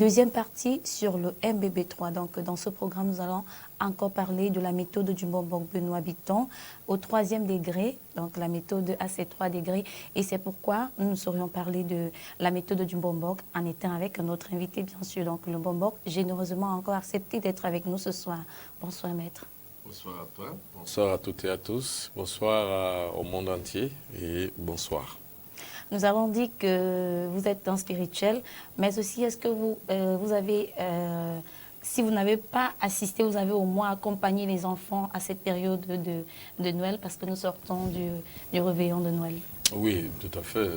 deuxième partie sur le MBB3. Donc, dans ce programme, nous allons encore parler de la méthode du bonbon Benoît Bitton au 3e degré, donc la méthode à ces 3 degrés. Et c'est pourquoi nous saurions parler de la méthode du bonbon en étant avec notre invité, bien sûr. Donc, le bonbon, généreusement encore accepté d'être avec nous ce soir. Bonsoir, maître. Bonsoir à toi, bonsoir à toutes et à tous, bonsoir au monde entier et bonsoir. Nous avons dit que vous êtes un spirituel, mais aussi est-ce que vous avez, si vous n'avez pas assisté, vous avez au moins accompagné les enfants à cette période de Noël, parce que nous sortons du réveillon de Noël. Oui, tout à fait.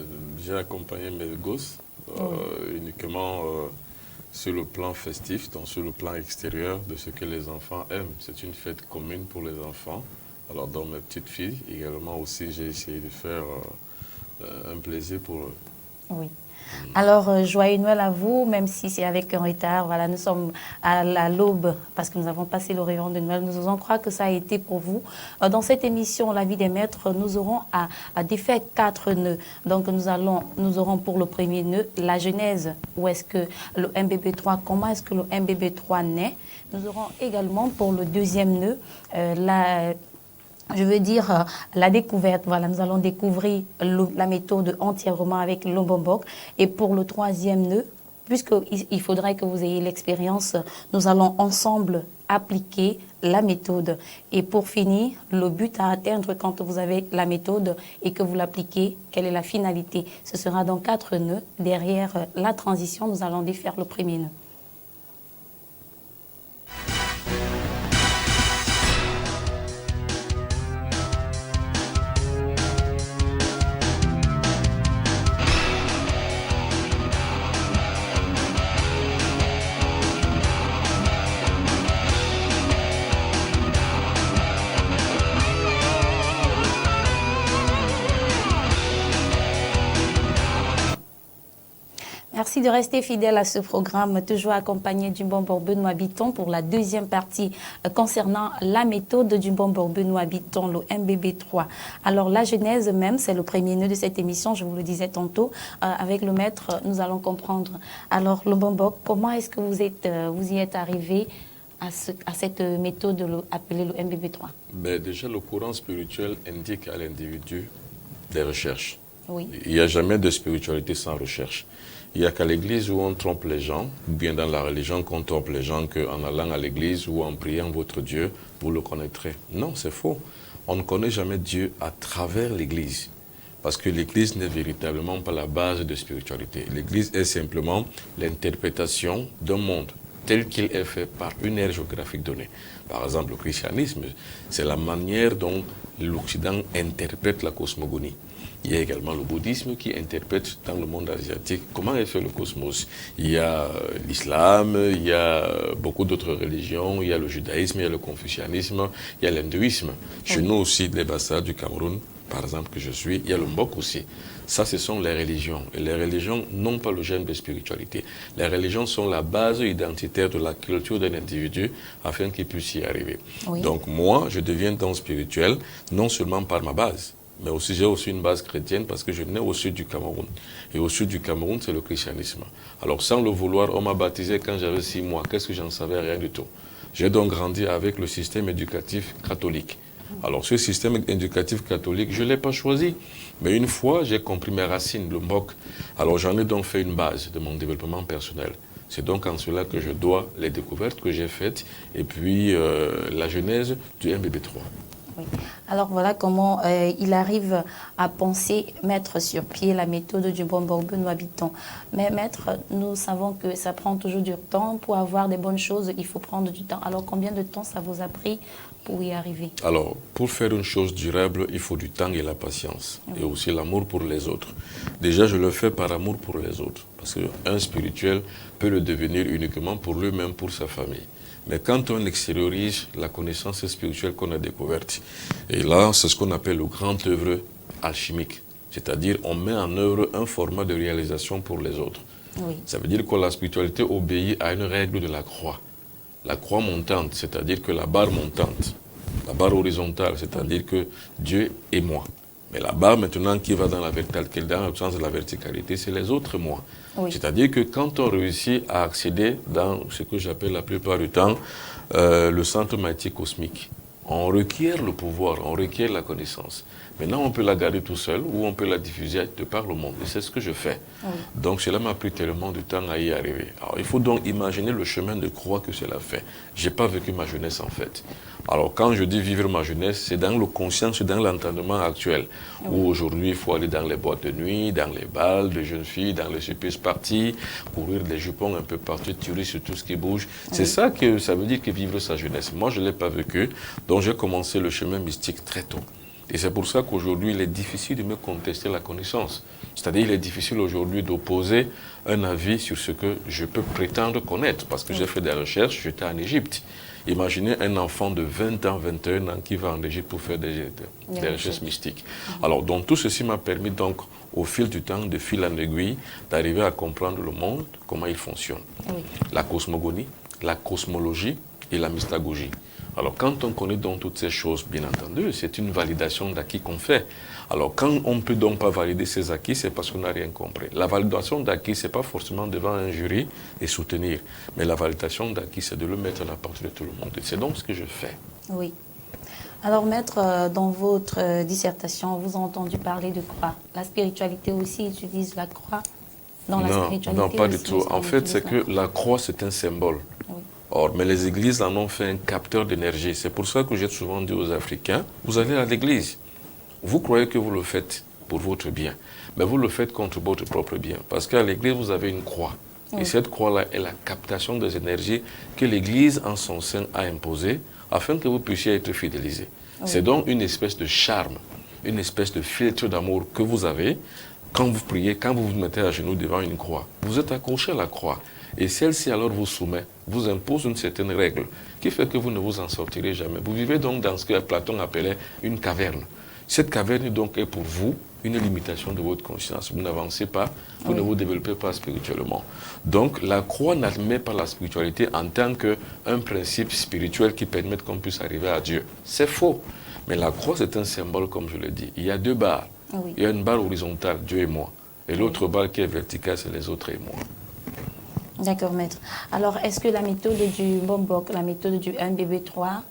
J'ai accompagné mes gosses uniquement sur le plan festif, donc sur le plan extérieur de ce que les enfants aiment. C'est une fête commune pour les enfants. Alors dans mes petites filles, également aussi, j'ai essayé de faire un plaisir pour eux. Oui. Alors, joyeux Noël à vous, même si c'est avec un retard. Voilà, nous sommes à l'aube parce que nous avons passé le réveillon de Noël. Nous osons croire que ça a été pour vous. Dans cette émission, La vie des maîtres, nous aurons à défaire 4 nœuds. Donc, nous aurons pour le premier nœud la genèse. Où est-ce que le MBB3, comment est-ce que le MBB3 naît? Nous aurons également pour le deuxième nœud la découverte. Voilà, nous allons découvrir la méthode entièrement avec l'Ombombok. Et pour le troisième nœud, puisqu'il faudrait que vous ayez l'expérience, nous allons ensemble appliquer la méthode. Et pour finir, le but à atteindre quand vous avez la méthode et que vous l'appliquez, quelle est la finalité? Ce sera dans 4 nœuds. Derrière la transition, nous allons défaire le premier nœud. Merci de rester fidèle à ce programme, toujours accompagné du bonbon Benoît Bitton pour la deuxième partie concernant la méthode du bonbon Benoît Bitton, le MBB3. Alors la genèse même, c'est le premier nœud de cette émission, je vous le disais tantôt. Avec le maître, nous allons comprendre. Alors le bonbon, comment est-ce que vous y êtes arrivé à cette méthode appelée le MBB3? Déjà, le courant spirituel indique à l'individu des recherches. Oui. Il n'y a jamais de spiritualité sans recherche. Il n'y a qu'à l'église où on trompe les gens, ou bien dans la religion qu'on trompe les gens, qu'en allant à l'église ou en priant votre Dieu, vous le connaîtrez. Non, c'est faux. On ne connaît jamais Dieu à travers l'église. Parce que l'église n'est véritablement pas la base de spiritualité. L'église est simplement l'interprétation d'un monde tel qu'il est fait par une ère géographique donnée. Par exemple, le christianisme, c'est la manière dont l'Occident interprète la cosmogonie. Il y a également le bouddhisme qui interprète dans le monde asiatique comment est fait le cosmos. Il y a l'islam, il y a beaucoup d'autres religions, il y a le judaïsme, il y a le confucianisme, il y a l'hindouisme. Chez nous aussi, les Bassa du Cameroun, par exemple, que je suis, il y a le Mbok aussi. Ça, ce sont les religions. Et les religions n'ont pas le gène de spiritualité. Les religions sont la base identitaire de la culture d'un individu afin qu'il puisse y arriver. Oui. Donc moi, je deviens donc spirituel, non seulement par ma base, mais aussi j'ai aussi une base chrétienne parce que je nais au sud du Cameroun. Et au sud du Cameroun, c'est le christianisme. Alors sans le vouloir, on m'a baptisé quand j'avais 6 mois. Qu'est-ce que j'en savais? Rien du tout. J'ai donc grandi avec le système éducatif catholique. Alors ce système éducatif catholique, je ne l'ai pas choisi. Mais une fois, j'ai compris mes racines, le Mbok. Alors j'en ai donc fait une base de mon développement personnel. C'est donc en cela que je dois les découvertes que j'ai faites et puis la genèse du MBB3. Oui. Alors voilà comment il arrive à penser mettre sur pied la méthode du bonbon Benoît Bitton. Mais maître, nous savons que ça prend toujours du temps. Pour avoir des bonnes choses, il faut prendre du temps. Alors combien de temps ça vous a pris pour y arriver? Alors, pour faire une chose durable, il faut du temps et la patience. Oui. Et aussi l'amour pour les autres. Déjà, je le fais par amour pour les autres. Parce qu'un spirituel peut le devenir uniquement pour lui-même, pour sa famille. Mais quand on extériorise la connaissance spirituelle qu'on a découverte, et là, c'est ce qu'on appelle le grand œuvre alchimique. C'est-à-dire, on met en œuvre un format de réalisation pour les autres. Oui. Ça veut dire que la spiritualité obéit à une règle de la croix. La croix montante, c'est-à-dire que la barre montante. La barre horizontale, c'est-à-dire que Dieu est moi. Mais la barre maintenant qui va dans le sens de la verticalité, c'est les autres moi. Oui. C'est-à-dire que quand on réussit à accéder dans ce que j'appelle la plupart du temps le centre magnétique cosmique, on requiert le pouvoir, on requiert la connaissance. Maintenant, on peut la garder tout seul ou on peut la diffuser de par le monde. Et c'est ce que je fais. Oui. Donc, cela m'a pris tellement de temps à y arriver. Alors, il faut donc imaginer le chemin de croix que cela fait. Je n'ai pas vécu ma jeunesse, en fait. Alors, quand je dis vivre ma jeunesse, c'est dans le conscient, c'est dans l'entendement actuel. Oui. Où aujourd'hui, il faut aller dans les boîtes de nuit, dans les balles de jeunes filles, dans les surprises parties, courir des jupons un peu partout, tirer sur tout ce qui bouge. Oui. C'est ça que ça veut dire que vivre sa jeunesse. Moi, je ne l'ai pas vécu. Donc, j'ai commencé le chemin mystique très tôt. Et c'est pour ça qu'aujourd'hui, il est difficile de me contester la connaissance. C'est-à-dire, il est difficile aujourd'hui d'opposer un avis sur ce que je peux prétendre connaître. Parce que j'ai fait des recherches, j'étais en Égypte. Imaginez un enfant de 20 ans, 21 ans qui va en Égypte pour faire des recherches mystiques. Alors, donc, tout ceci m'a permis donc, au fil du temps, de fil en aiguille, d'arriver à comprendre le monde, comment il fonctionne. Oui. La cosmogonie, la cosmologie et la mystagogie. Alors, quand on connaît donc toutes ces choses, bien entendu, c'est une validation d'acquis qu'on fait. Alors, quand on ne peut donc pas valider ces acquis, c'est parce qu'on n'a rien compris. La validation d'acquis, ce n'est pas forcément devant un jury et soutenir. Mais la validation d'acquis, c'est de le mettre à la portée de tout le monde. Et c'est donc ce que je fais. Oui. Alors, maître, dans votre dissertation, vous avez entendu parler de croix. La spiritualité aussi utilise la croix dans la spiritualité? Non, pas du tout. En fait, c'est que la croix, c'est un symbole. Oui. Or, mais les églises en ont fait un capteur d'énergie. C'est pour ça que j'ai souvent dit aux Africains, vous allez à l'église. Vous croyez que vous le faites pour votre bien, mais vous le faites contre votre propre bien. Parce qu'à l'église, vous avez une croix. Oui. Et cette croix-là est la captation des énergies que l'église en son sein a imposée afin que vous puissiez être fidélisés. Oui. C'est donc une espèce de charme, une espèce de filtre d'amour que vous avez quand vous priez, quand vous vous mettez à genoux devant une croix. Vous êtes accroché à la croix. Et celle-ci alors vous soumet, vous impose une certaine règle qui fait que vous ne vous en sortirez jamais. Vous vivez donc dans ce que Platon appelait une caverne. Cette caverne donc est pour vous une limitation de votre conscience. Vous n'avancez pas, vous ne vous développez pas spirituellement. Donc la croix n'admet pas la spiritualité en tant qu'un principe spirituel qui permet qu'on puisse arriver à Dieu. C'est faux. Mais la croix c'est un symbole comme je l'ai dit. Il y a deux barres. Oui. Il y a une barre horizontale, Dieu et moi. Et l'autre barre qui est verticale, c'est les autres et moi. D'accord, maître. Alors, est-ce que la méthode du Mbombok, la méthode du MBB3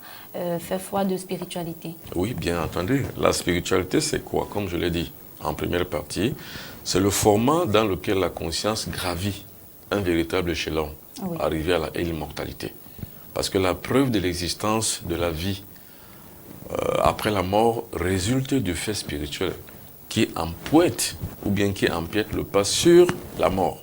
fait foi de spiritualité? Oui, bien entendu. La spiritualité, c'est quoi? Comme je l'ai dit en première partie, c'est le format dans lequel la conscience gravit un véritable échelon, arrivé à l'immortalité. Parce que la preuve de l'existence de la vie après la mort résulte du fait spirituel qui empointe ou bien qui empiète le pas sur la mort.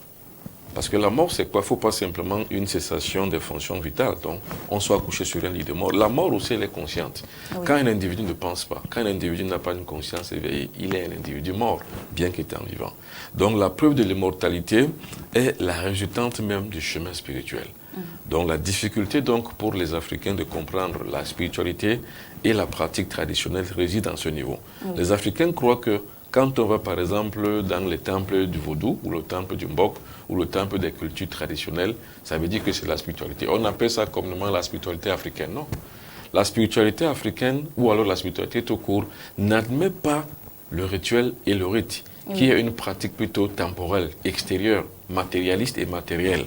Parce que la mort, c'est quoi? Il ne faut pas simplement une cessation des fonctions vitales. Donc, on soit couché sur un lit de mort. La mort aussi, elle est consciente. Oui. Quand un individu ne pense pas, quand un individu n'a pas une conscience éveillée, il est un individu mort, bien qu'étant vivant. Donc, la preuve de l'immortalité est la résultante même du chemin spirituel. Donc, la difficulté donc, pour les Africains de comprendre la spiritualité et la pratique traditionnelle réside dans ce niveau. Oui. Les Africains croient que quand on va par exemple dans les temples du vaudou, ou le temple du Mbok, ou le temple des cultures traditionnelles, ça veut dire que c'est la spiritualité. On appelle ça communément la spiritualité africaine. Non. La spiritualité africaine, ou alors la spiritualité tout court, n'admet pas le rituel et le rite, qui est une pratique plutôt temporelle, extérieure, matérialiste et matérielle,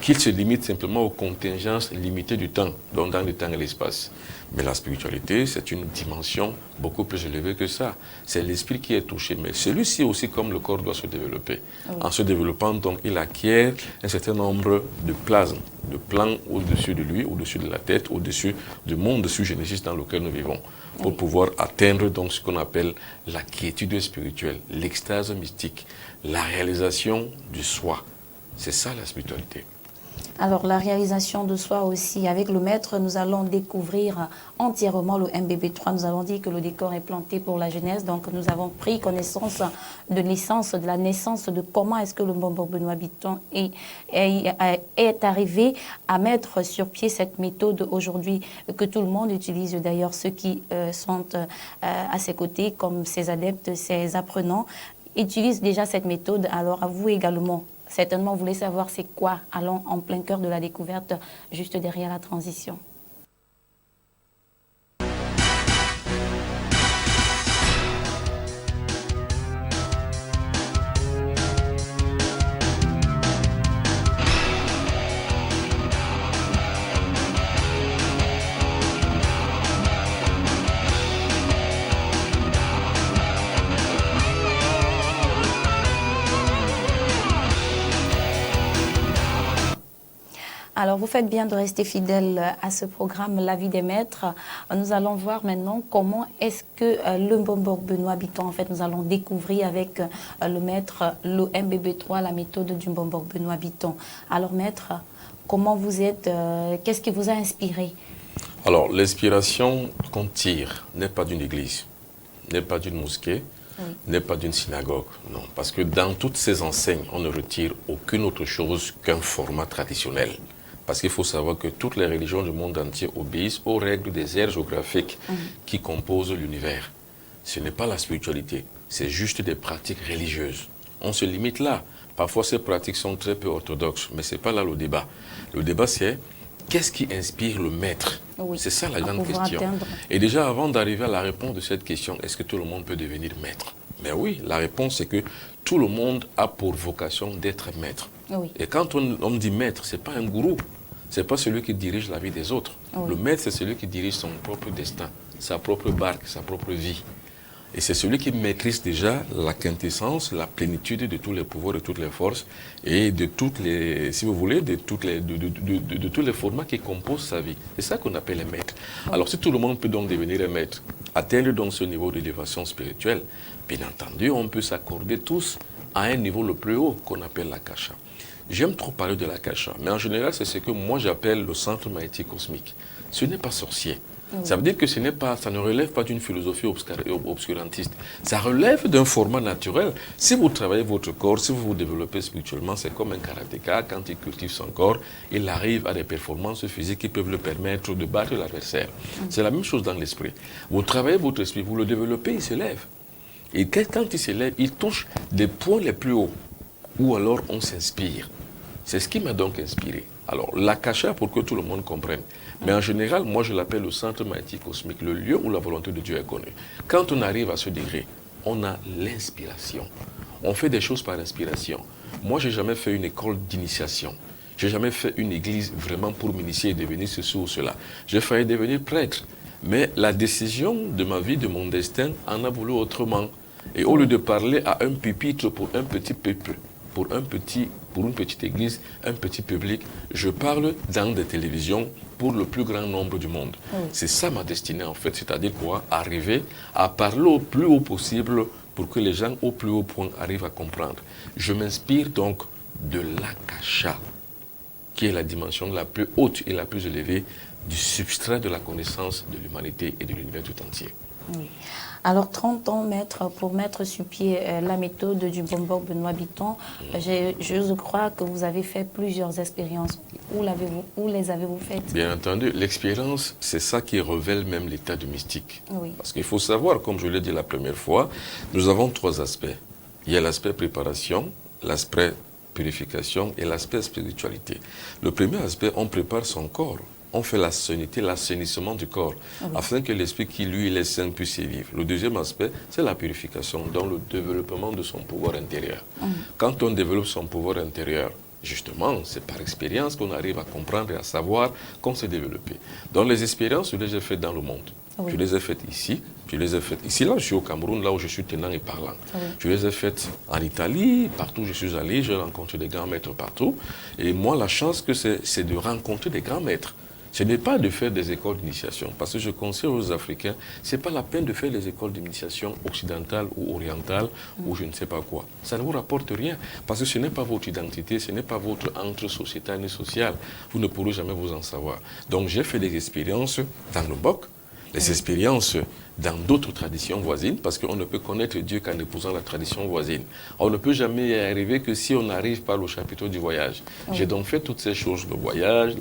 qui se limite simplement aux contingences limitées du temps, donc dans le temps et l'espace. Mais la spiritualité, c'est une dimension beaucoup plus élevée que ça. C'est l'esprit qui est touché. Mais celui-ci aussi, comme le corps, doit se développer. En se développant, donc, il acquiert un certain nombre de plasmes, de plans au-dessus de lui, au-dessus de la tête, au-dessus du monde de Génésis dans lequel nous vivons, pour pouvoir atteindre donc ce qu'on appelle la quiétude spirituelle, l'extase mystique, la réalisation du soi. C'est ça la spiritualité. Alors, la réalisation de soi aussi. Avec le maître, nous allons découvrir entièrement le MBB3. Nous avons dit que le décor est planté pour la jeunesse. Donc, nous avons pris connaissance de l'essence, de la naissance, de comment est-ce que le Mbombok Benoît Bitton est arrivé à mettre sur pied cette méthode aujourd'hui que tout le monde utilise. D'ailleurs, ceux qui sont à ses côtés, comme ses adeptes, ses apprenants, utilisent déjà cette méthode. Alors, à vous également. Certainement, vous voulez savoir c'est quoi. Allons en plein cœur de la découverte, juste derrière la transition. Alors, vous faites bien de rester fidèle à ce programme La vie des maîtres. Nous allons voir maintenant comment est-ce que le Mbombok Benoît Habitant, en fait, nous allons découvrir avec le maître, le MBB3, la méthode du Mbombok Benoît Habitant. Alors, maître, comment vous êtes, qu'est-ce qui vous a inspiré? Alors, l'inspiration qu'on tire n'est pas d'une église, n'est pas d'une mosquée, n'est pas d'une synagogue, non. Parce que dans toutes ces enseignes, on ne retire aucune autre chose qu'un format traditionnel. Parce qu'il faut savoir que toutes les religions du monde entier obéissent aux règles des aires géographiques qui composent l'univers. Ce n'est pas la spiritualité, c'est juste des pratiques religieuses. On se limite là. Parfois, ces pratiques sont très peu orthodoxes, mais ce n'est pas là le débat. Le débat, c'est qu'est-ce qui inspire le maître? C'est ça la grande question. Et déjà, avant d'arriver à la réponse de cette question, est-ce que tout le monde peut devenir maître? Mais oui, la réponse, c'est que tout le monde a pour vocation d'être maître. Et quand on dit maître, ce n'est pas un gourou. Ce n'est pas celui qui dirige la vie des autres. Le maître, c'est celui qui dirige son propre destin, sa propre barque, sa propre vie. Et c'est celui qui maîtrise déjà la quintessence, la plénitude de tous les pouvoirs, de toutes les forces et de toutes les, si vous voulez, de tous les formats qui composent sa vie. C'est ça qu'on appelle les maîtres. Alors si tout le monde peut donc devenir un maître, atteindre donc ce niveau d'élévation spirituelle, bien entendu, on peut s'accorder tous à un niveau le plus haut qu'on appelle la kasha. J'aime trop parler de la kasha, mais en général, c'est ce que moi j'appelle le centre magnétique cosmique. Ce n'est pas sorcier. Ça veut dire que ça ne relève pas d'une philosophie obscurantiste. Ça relève d'un format naturel. Si vous travaillez votre corps, si vous vous développez spirituellement, c'est comme un karatéka. Quand il cultive son corps, il arrive à des performances physiques qui peuvent le permettre de battre l'adversaire. C'est la même chose dans l'esprit. Vous travaillez votre esprit, vous le développez, il se lève. Et quand il se lève, il touche des points les plus hauts. Ou alors on s'inspire. C'est ce qui m'a donc inspiré. Alors, la kasha, pour que tout le monde comprenne. Mais en général, moi, je l'appelle le centre magnétique cosmique, le lieu où la volonté de Dieu est connue. Quand on arrive à ce degré, on a l'inspiration. On fait des choses par inspiration. Moi, je n'ai jamais fait une école d'initiation. Je n'ai jamais fait une église vraiment pour m'initier et devenir ceci ou cela. J'ai failli devenir prêtre. Mais la décision de ma vie, de mon destin, en a voulu autrement. Et au lieu de parler à un pupitre pour un petit peuple, pour une petite église, un petit public, je parle dans des télévisions pour le plus grand nombre du monde. C'est ça ma destinée en fait, c'est-à-dire quoi? Arriver à parler au plus haut possible pour que les gens au plus haut point arrivent à comprendre. Je m'inspire donc de l'akasha, qui est la dimension la plus haute et la plus élevée du substrat de la connaissance de l'humanité et de l'univers tout entier. Alors, 30 ans, maître, pour mettre sur pied la méthode du Mbombok Benoît Habitant, je crois que vous avez fait plusieurs expériences. Où les avez-vous faites? Bien entendu, l'expérience, c'est ça qui révèle même l'état du mystique. Parce qu'il faut savoir, comme je l'ai dit la première fois, nous avons 3 aspects. Il y a l'aspect préparation, l'aspect purification et l'aspect spiritualité. Le premier aspect, on prépare son corps. On fait la sainteté, l'assainissement du corps, afin que l'esprit qui, lui, il est saint, puisse y vivre. Le deuxième aspect, c'est la purification, donc le développement de son pouvoir intérieur. Quand on développe son pouvoir intérieur, justement, c'est par expérience qu'on arrive à comprendre et à savoir qu'on s'est développé. Donc les expériences, je les ai faites dans le monde. Je les ai faites ici, je les ai faites ici, là je suis au Cameroun, là où je suis tenant et parlant. Je les ai faites en Italie, partout où je suis allé, j'ai rencontré des grands maîtres partout. Et moi, la chance que c'est de rencontrer des grands maîtres. Ce n'est pas de faire des écoles d'initiation, parce que je conseille aux Africains, ce n'est pas la peine de faire des écoles d'initiation occidentales ou orientales, ou je ne sais pas quoi. Ça ne vous rapporte rien, parce que ce n'est pas votre identité, ce n'est pas votre entre sociétal ni social. Vous ne pourrez jamais vous en savoir. Donc j'ai fait des expériences dans le Mbok, des expériences dans d'autres traditions voisines, parce qu'on ne peut connaître Dieu qu'en épousant la tradition voisine. On ne peut jamais y arriver que si on n'arrive pas au chapitre du voyage. J'ai donc fait toutes ces choses, le voyage,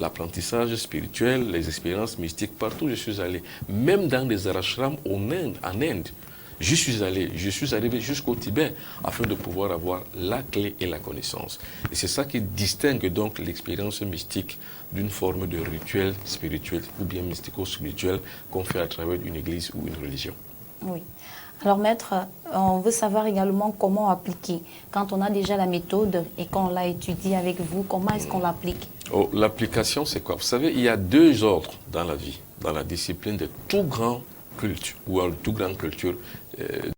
l'apprentissage spirituel, les expériences mystiques, partout où je suis allé. Même dans des ashrams en Inde. Je suis arrivé jusqu'au Tibet afin de pouvoir avoir la clé et la connaissance. Et c'est ça qui distingue donc l'expérience mystique d'une forme de rituel spirituel ou bien mystico-spirituel qu'on fait à travers une église ou une religion. Oui. Alors maître, on veut savoir également comment appliquer. Quand on a déjà la méthode et qu'on l'a étudiée avec vous, comment est-ce qu'on l'applique? L'application, c'est quoi? Vous savez, il y a 2 ordres dans la vie, dans la discipline de tout grand culte ou en toute grande culture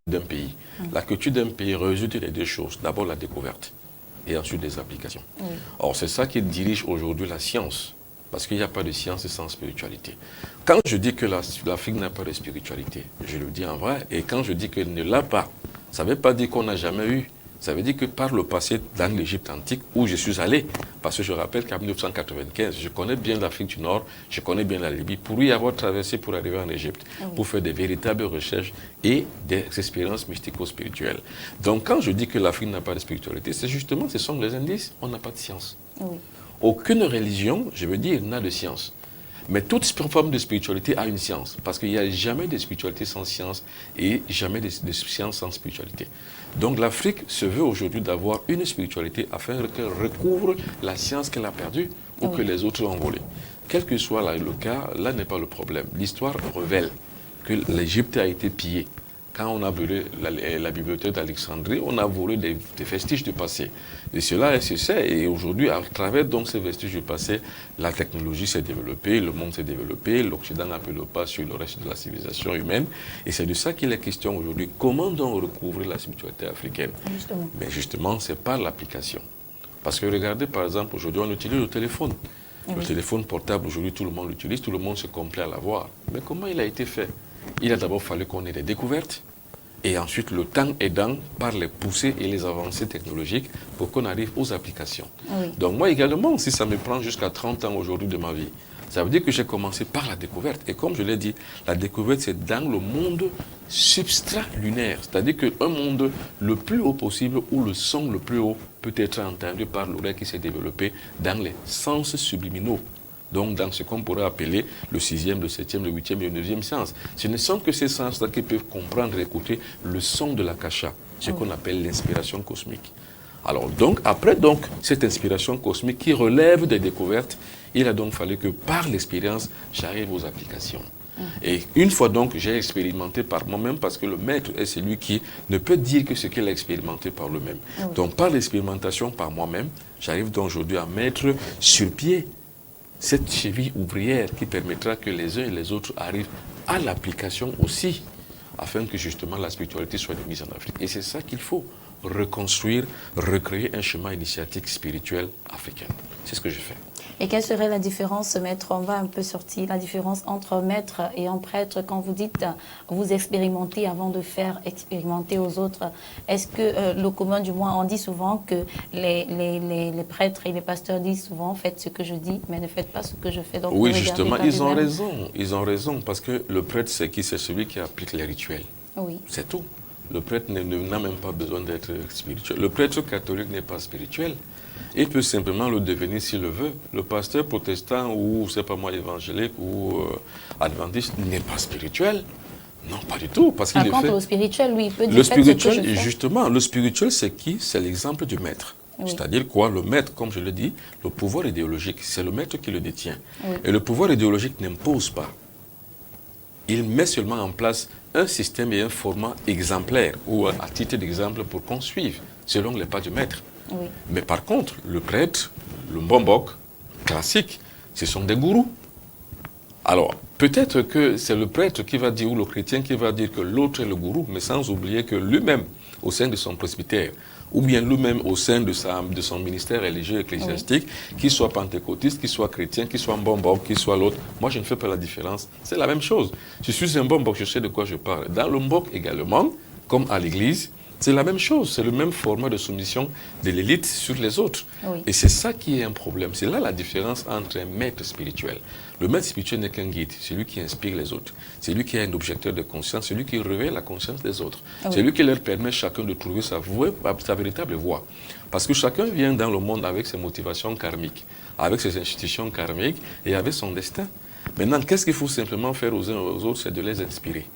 d'un pays. La culture d'un pays résulte des 2 choses. D'abord, la découverte. et ensuite des applications. Oui. Or, c'est ça qui dirige aujourd'hui la science, parce qu'il n'y a pas de science sans spiritualité. Quand je dis que l'Afrique n'a pas de spiritualité, je le dis en vrai, et quand je dis qu'elle ne l'a pas, ça ne veut pas dire qu'on n'a jamais eu. Ça veut dire que par le passé, dans l'Égypte antique, où je suis allé, parce que je rappelle qu'en 1995, je connais bien l'Afrique du Nord, je connais bien la Libye, pour y avoir traversé pour arriver en Égypte, pour faire des véritables recherches et des expériences mystico-spirituelles. Donc quand je dis que l'Afrique n'a pas de spiritualité, c'est justement, ce sont les indices, on n'a pas de science. Oui. Aucune religion, je veux dire, n'a de science. Mais toute forme de spiritualité a une science, parce qu'il n'y a jamais de spiritualité sans science et jamais de science sans spiritualité. Donc l'Afrique se veut aujourd'hui d'avoir une spiritualité afin qu'elle recouvre la science qu'elle a perdue ou que les autres ont volée. Quel que soit le cas, là n'est pas le problème. L'histoire révèle que l'Égypte a été pillée. Quand on a volé la bibliothèque d'Alexandrie, on a volé des vestiges du passé. Et cela se sait. Et aujourd'hui, à travers donc ces vestiges du passé, la technologie s'est développée, le monde s'est développé, l'Occident n'a plus le pas sur le reste de la civilisation humaine. Et c'est de ça qu'il est question aujourd'hui. Comment donc recouvrir la spiritualité africaine? Justement. Mais justement, c'est par l'application. Parce que regardez, par exemple, aujourd'hui, on utilise le téléphone. Le téléphone portable, aujourd'hui, tout le monde l'utilise, tout le monde se complaît à l'avoir. Mais comment il a été fait? Il a d'abord fallu qu'on ait des découvertes et ensuite le temps aidant par les poussées et les avancées technologiques pour qu'on arrive aux applications. Oui. Donc moi également, si ça me prend jusqu'à 30 ans aujourd'hui de ma vie, ça veut dire que j'ai commencé par la découverte. Et comme je l'ai dit, la découverte c'est dans le monde substralunaire, c'est-à-dire qu'un monde le plus haut possible où le son le plus haut peut être entendu par l'oreille qui s'est développée dans les sens subliminaux. Donc, dans ce qu'on pourrait appeler le 6e, le 7e, le 8e et le 9e sens. Ce ne sont que ces sens-là qui peuvent comprendre et écouter le son de l'akasha, ce qu'on appelle l'inspiration cosmique. Alors, donc, après donc, cette inspiration cosmique qui relève des découvertes, il a donc fallu que par l'expérience, j'arrive aux applications. Et une fois donc, j'ai expérimenté par moi-même, parce que le maître est celui qui ne peut dire que ce qu'il a expérimenté par lui-même. Donc, par l'expérimentation par moi-même, j'arrive donc aujourd'hui à mettre sur pied cette cheville ouvrière qui permettra que les uns et les autres arrivent à l'application aussi, afin que justement la spiritualité soit mise en Afrique. Et c'est ça qu'il faut, reconstruire, recréer un chemin initiatique spirituel africain. C'est ce que je fais. Et quelle serait la différence, maître? On va un peu sortir la différence entre maître et un prêtre. Quand vous dites vous expérimentez avant de faire expérimenter aux autres, est-ce que le commun du moins, on dit souvent que les prêtres et les pasteurs disent souvent faites ce que je dis, mais ne faites pas ce que je fais. Donc, oui, justement, ils ont raison. Ils ont raison parce que le prêtre, c'est qui? C'est celui qui applique les rituels. Oui. C'est tout. Le prêtre n'a même pas besoin d'être spirituel. Le prêtre catholique n'est pas spirituel. Il peut simplement le devenir s'il le veut. Le pasteur protestant ou, c'est pas moi, évangélique ou adventiste n'est pas spirituel. Non, pas du tout. Parce qu'il Par contre, fait... le spirituel, lui, il peut dire Le faites ce que je spirituel, fais. justement, le spirituel, c'est qui? C'est l'exemple du maître. Oui. C'est-à-dire quoi? Le maître, comme je le dis, le pouvoir idéologique, c'est le maître qui le détient. Oui. Et le pouvoir idéologique n'impose pas. Il met seulement en place un système et un format exemplaire, ou à titre d'exemple pour qu'on suive, selon les pas du maître. Oui. Mais par contre, le prêtre, le mbombok, classique, ce sont des gourous. Alors, peut-être que c'est le prêtre qui va dire, ou le chrétien qui va dire que l'autre est le gourou, mais sans oublier que lui-même, au sein de son presbytère, ou bien lui-même au sein de son ministère religieux ecclésiastique, qu'il soit pentecôtiste, qu'il soit chrétien, qu'il soit mbombok, qu'il soit l'autre, moi je ne fais pas la différence. C'est la même chose. Je suis un mbombok, je sais de quoi je parle. Dans le mbok également, comme à l'église, c'est la même chose, c'est le même format de soumission de l'élite sur les autres. Oui. Et c'est ça qui est un problème. C'est là la différence entre un maître spirituel. Le maître spirituel n'est qu'un guide, c'est lui qui inspire les autres. C'est lui qui est un objecteur de conscience, c'est lui qui révèle la conscience des autres. Oui. C'est lui qui leur permet chacun de trouver sa voie, sa véritable voie. Parce que chacun vient dans le monde avec ses motivations karmiques, avec ses institutions karmiques et avec son destin. Maintenant, qu'est-ce qu'il faut simplement faire aux uns et aux autres? C'est de les inspirer.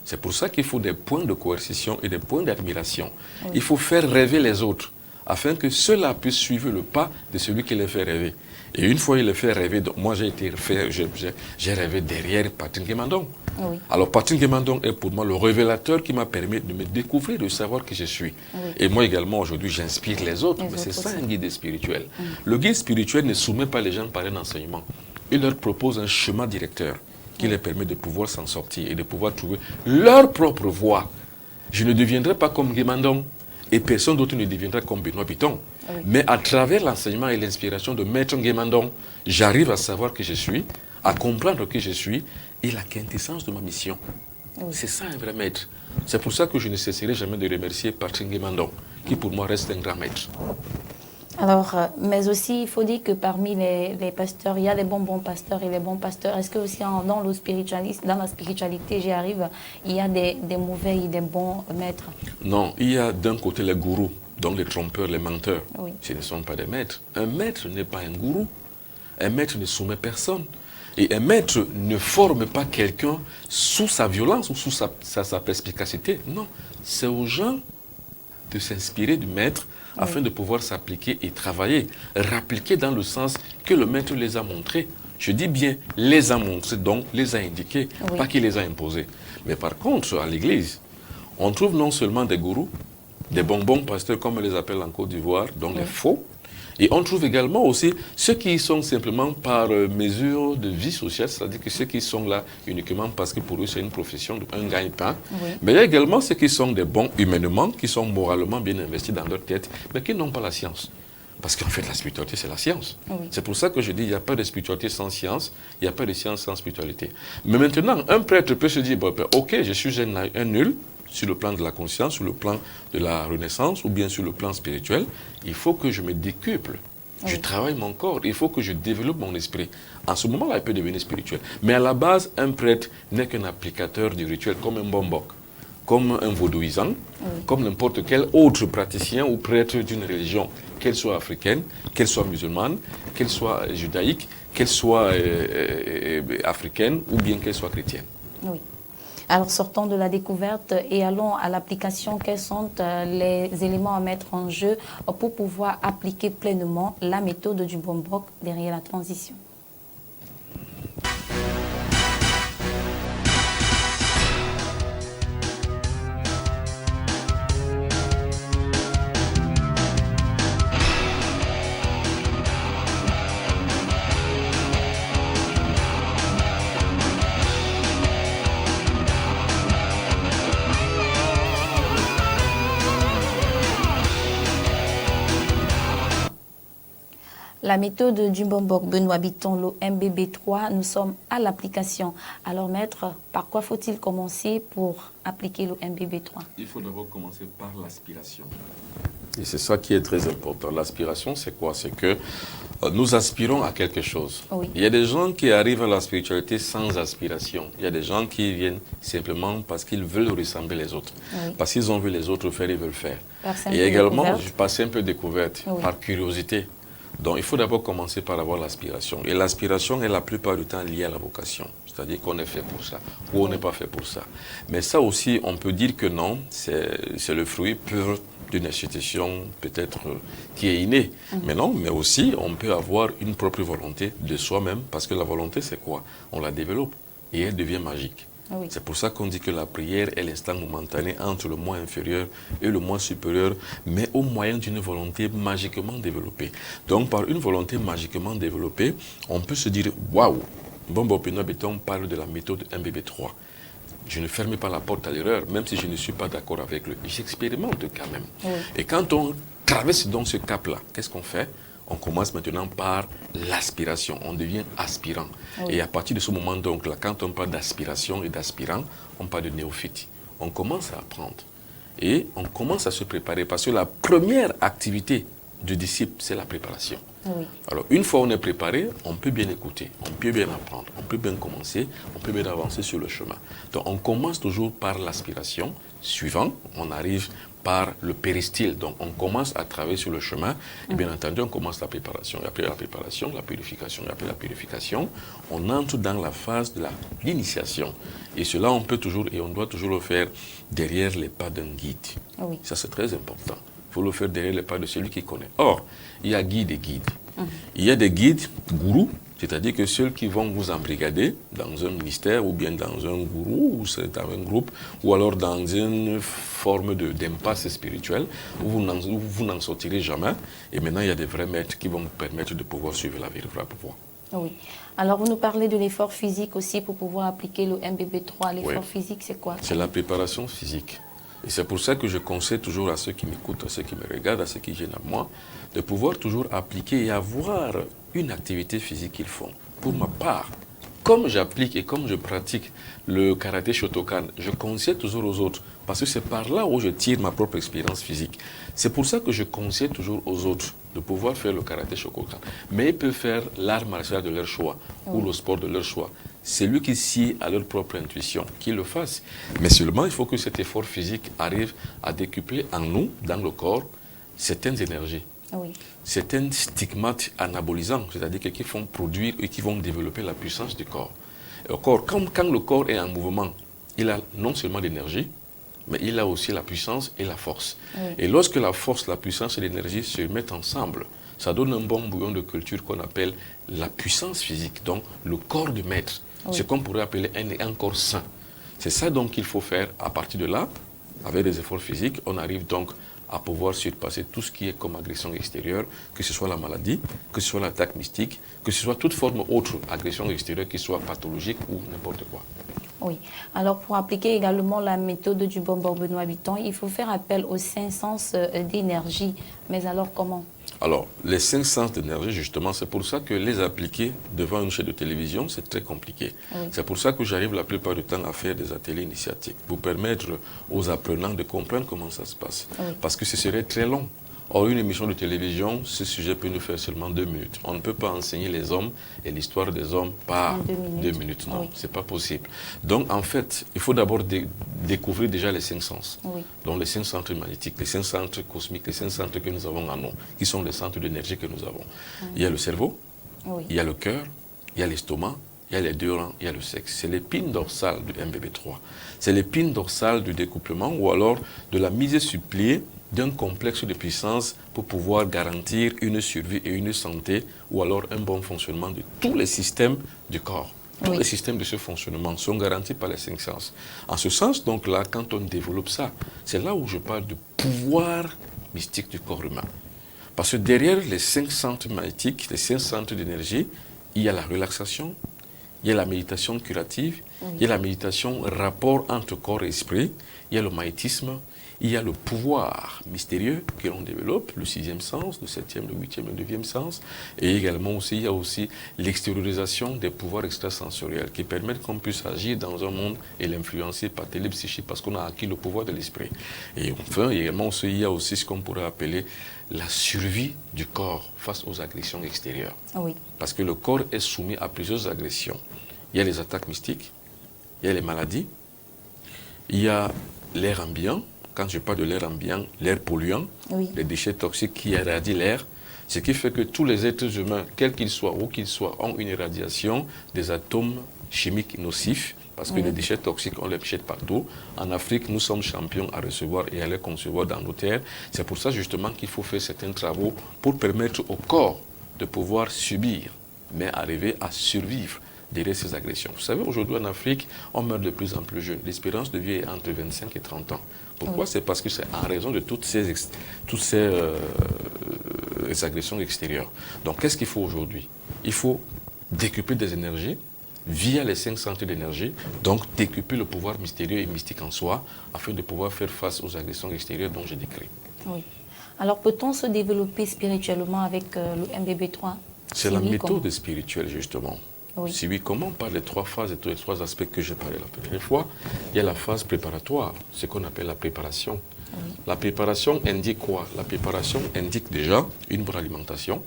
C'est pour ça qu'il faut des points de coercition et des points d'admiration. Oui. Il faut faire rêver les autres, afin que ceux-là puissent suivre le pas de celui qui les fait rêver. Et une fois il les fait rêver, donc moi j'ai rêvé derrière Patrick Guémandon. Oui. Alors Patrick Guémandon est pour moi le révélateur qui m'a permis de me découvrir, de savoir qui je suis. Oui. Et moi également aujourd'hui j'inspire les autres. Mais c'est ça un guide spirituel. Le guide spirituel ne soumet pas les gens par un enseignement. Il leur propose un chemin directeur qui les permet de pouvoir s'en sortir et de pouvoir trouver leur propre voie. Je ne deviendrai pas comme Guémandon. Et personne d'autre ne deviendra comme Benoît Bitton. Oui. Mais à travers l'enseignement et l'inspiration de Maître Nguemandong, j'arrive à savoir qui je suis, à comprendre qui je suis et la quintessence de ma mission. Oui. C'est ça un vrai maître. C'est pour ça que je ne cesserai jamais de remercier Patrick Nguemandong, qui pour moi reste un grand maître. Alors, mais aussi, il faut dire que parmi les pasteurs, il y a des bons pasteurs et les bons pasteurs. Est-ce que aussi dans la spiritualité, j'y arrive, il y a des mauvais et des bons maîtres? Non, il y a d'un côté les gourous, donc les trompeurs, les menteurs. Oui. Ce ne sont pas des maîtres. Un maître n'est pas un gourou. Un maître ne soumet personne. Et un maître ne forme pas quelqu'un sous sa violence ou sous sa perspicacité. Non, c'est aux gens de s'inspirer du maître afin de pouvoir s'appliquer et travailler. Rappliquer dans le sens que le maître les a montrés. Je dis bien les a montrés, donc les a indiqués, pas qu'il les a imposés. Mais par contre, à l'église, on trouve non seulement des gourous, des bonbons pasteurs, comme on les appelle en Côte d'Ivoire, donc les faux, et on trouve également aussi ceux qui sont simplement par mesure de vie sociale, c'est-à-dire que ceux qui sont là uniquement parce que pour eux c'est une profession, un gagne-pain. Oui. Mais il y a également ceux qui sont des bons humainement, qui sont moralement bien investis dans leur tête, mais qui n'ont pas la science. Parce qu'en fait, la spiritualité, c'est la science. Oui. C'est pour ça que je dis, il n'y a pas de spiritualité sans science, il n'y a pas de science sans spiritualité. Mais maintenant, un prêtre peut se dire, bon, ok, je suis un nul, sur le plan de la conscience, sur le plan de la renaissance, ou bien sur le plan spirituel, il faut que je me décuple. Oui. Je travaille mon corps, il faut que je développe mon esprit. En ce moment-là, il peut devenir spirituel. Mais à la base, un prêtre n'est qu'un applicateur du rituel, comme un bombok, comme un vaudouisant, comme n'importe quel autre praticien ou prêtre d'une religion, qu'elle soit africaine, qu'elle soit musulmane, qu'elle soit judaïque, qu'elle soit africaine, ou bien qu'elle soit chrétienne. Oui. Alors, sortons de la découverte et allons à l'application. Quels sont les éléments à mettre en jeu pour pouvoir appliquer pleinement la méthode du bombok derrière la transition? La méthode du bombok, Benoît Bitton, le MBB3, nous sommes à l'application. Alors, maître, par quoi faut-il commencer pour appliquer le MBB3? Il faut d'abord commencer par l'aspiration. Et c'est ça qui est très important. L'aspiration, c'est quoi? C'est que nous aspirons à quelque chose. Oui. Il y a des gens qui arrivent à la spiritualité sans aspiration. Il y a des gens qui viennent simplement parce qu'ils veulent ressembler les autres. Oui. Parce qu'ils ont vu les autres faire, ils veulent faire. Et également, par simple découverte, par curiosité. Donc, il faut d'abord commencer par avoir l'aspiration. Et l'aspiration est la plupart du temps liée à la vocation. C'est-à-dire qu'on est fait pour ça, ou on n'est pas fait pour ça. Mais ça aussi, on peut dire que non, c'est le fruit pur d'une institution peut-être qui est innée. Mais non, mais aussi, on peut avoir une propre volonté de soi-même, parce que la volonté, c'est quoi? On la développe et elle devient magique. Oui. C'est pour ça qu'on dit que la prière est l'instant momentané entre le moi inférieur et le moi supérieur, mais au moyen d'une volonté magiquement développée. Donc, par une volonté magiquement développée, on peut se dire, waouh, Benoît Bitton parle de la méthode MBB3. Je ne ferme pas la porte à l'erreur, même si je ne suis pas d'accord avec lui. J'expérimente quand même. Oui. Et quand on traverse donc ce cap-là, qu'est-ce qu'on fait? On commence maintenant par l'aspiration. On devient aspirant. Oui. Et à partir de ce moment, donc, là, quand on parle d'aspiration et d'aspirant, on parle de néophyte. On commence à apprendre. Et on commence à se préparer. Parce que la première activité du disciple, c'est la préparation. Oui. Alors, une fois on est préparé, on peut bien écouter, on peut bien apprendre, on peut bien commencer, on peut bien avancer sur le chemin. Donc, on commence toujours par l'aspiration. Suivant, on arrive par le péristyle. Donc, on commence à travailler sur le chemin. Et bien entendu, on commence la préparation. Et après la préparation, la purification. Et après la purification, on entre dans la phase de l'initiation. Et cela, on peut toujours, et on doit toujours le faire derrière les pas d'un guide. Oui. Ça, c'est très important. Il faut le faire derrière les pas de celui qui connaît. Or, il y a guide et guide. Il y a des guides gourous, c'est-à-dire que ceux qui vont vous embrigader dans un ministère ou bien dans un gourou, ou dans un groupe, ou alors dans une forme d'impasse spirituelle où vous n'en sortirez jamais. Et maintenant, il y a des vrais maîtres qui vont vous permettre de pouvoir suivre la véritable voie. Oui. Alors, vous nous parlez de l'effort physique aussi pour pouvoir appliquer le MBB3. L'effort physique, c'est quoi? C'est la préparation physique. Et c'est pour ça que je conseille toujours à ceux qui m'écoutent, à ceux qui me regardent, à ceux qui viennent à moi, de pouvoir toujours appliquer et avoir une activité physique qu'ils font. Pour ma part, comme j'applique et comme je pratique le karaté Shotokan, je conseille toujours aux autres, parce que c'est par là où je tire ma propre expérience physique. C'est pour ça que je conseille toujours aux autres de pouvoir faire le karaté Shotokan. Mais ils peuvent faire l'art martial de leur choix, ou le sport de leur choix. C'est lui qui scie à leur propre intuition, qu'ils le fassent. Mais seulement, il faut que cet effort physique arrive à décupler en nous, dans le corps, certaines énergies. Oui. Certains stigmates anabolisants, c'est-à-dire qui font produire et qui vont développer la puissance du corps. Et au corps, quand le corps est en mouvement, il a non seulement l'énergie, mais il a aussi la puissance et la force. Oui. Et lorsque la force, la puissance et l'énergie se mettent ensemble, ça donne un bon bouillon de culture qu'on appelle la puissance physique, donc le corps du maître. Oui. Ce qu'on pourrait appeler un corps sain. C'est ça donc qu'il faut faire. À partir de là, avec des efforts physiques, on arrive donc à pouvoir surpasser tout ce qui est comme agression extérieure, que ce soit la maladie, que ce soit l'attaque mystique, que ce soit toute forme autre agression extérieure, qui soit pathologique ou n'importe quoi. Oui. Alors, pour appliquer également la méthode du bonbon Benoît Bitton, il faut faire appel aux 5 sens d'énergie. Mais alors, comment? Alors, les 5 sens d'énergie, justement, c'est pour ça que les appliquer devant une chaîne de télévision, c'est très compliqué. Oui. C'est pour ça que j'arrive la plupart du temps à faire des ateliers initiatiques, pour permettre aux apprenants de comprendre comment ça se passe. Oui. Parce que ce serait très long. Or, une émission de télévision, ce sujet peut nous faire seulement 2 minutes. On ne peut pas enseigner les hommes et l'histoire des hommes par En 2 minutes. 2 minutes. Non, Oui. c'est pas possible. Donc, en fait, il faut d'abord découvrir déjà les 5 sens. Oui. Donc, les 5 centres magnétiques, les 5 centres cosmiques, les 5 centres que nous avons en nous, qui sont les centres d'énergie que nous avons. Il y a le cerveau, Oui. il y a le cœur, il y a l'estomac, il y a les deux reins, il y a le sexe. C'est l'épine dorsale du MBB3. C'est l'épine dorsale du découplement ou alors de la mise sur pied d'un complexe de puissance pour pouvoir garantir une survie et une santé ou alors un bon fonctionnement de tous les systèmes du corps. Tous Oui. les systèmes de ce fonctionnement sont garantis par les 5 sens. En ce sens, donc là, quand on développe ça, c'est là où je parle de pouvoir mystique du corps humain. Parce que derrière les 5 centres magnétiques, les 5 centres d'énergie, il y a la relaxation, il y a la méditation curative, il y a la méditation rapport entre corps et esprit, il y a le magnétisme, il y a le pouvoir mystérieux que l'on développe, le 6e sens, le 7e, le 8e, le 9e sens, et également aussi, il y a aussi l'extériorisation des pouvoirs extrasensoriels qui permettent qu'on puisse agir dans un monde et l'influencer par télépsychie parce qu'on a acquis le pouvoir de l'esprit. Et enfin, également aussi, il y a aussi ce qu'on pourrait appeler la survie du corps face aux agressions extérieures. Oui. Parce que le corps est soumis à plusieurs agressions. Il y a les attaques mystiques, il y a les maladies, il y a l'air ambiant. Quand je parle de l'air ambiant, l'air polluant, Oui. les déchets toxiques qui irradient l'air, ce qui fait que tous les êtres humains, quels qu'ils soient, où qu'ils soient, ont une irradiation des atomes chimiques nocifs, parce que Oui. les déchets toxiques, on les jette partout. En Afrique, nous sommes champions à recevoir et à les concevoir dans nos terres. C'est pour ça justement qu'il faut faire certains travaux pour permettre au corps de pouvoir subir, mais arriver à survivre derrière ces agressions. Vous savez, aujourd'hui en Afrique, on meurt de plus en plus jeune. L'espérance de vie est entre 25 et 30 ans. Pourquoi? C'est parce que c'est en raison de toutes ces agressions extérieures. Donc, qu'est-ce qu'il faut aujourd'hui? Il faut décupler des énergies via les 5 centres d'énergie, donc décupler le pouvoir mystérieux et mystique en soi, afin de pouvoir faire face aux agressions extérieures dont j'ai décrit. Oui. Alors, peut-on se développer spirituellement avec le MBB3? C'est Si la oui, méthode comment? spirituelle, justement. Oui. Si oui, comment par les 3 phases et tous les 3 aspects que j'ai parlé la première fois, il y a la phase préparatoire, ce qu'on appelle la préparation. Oui. La préparation indique quoi? La préparation indique déjà une bonne alimentation,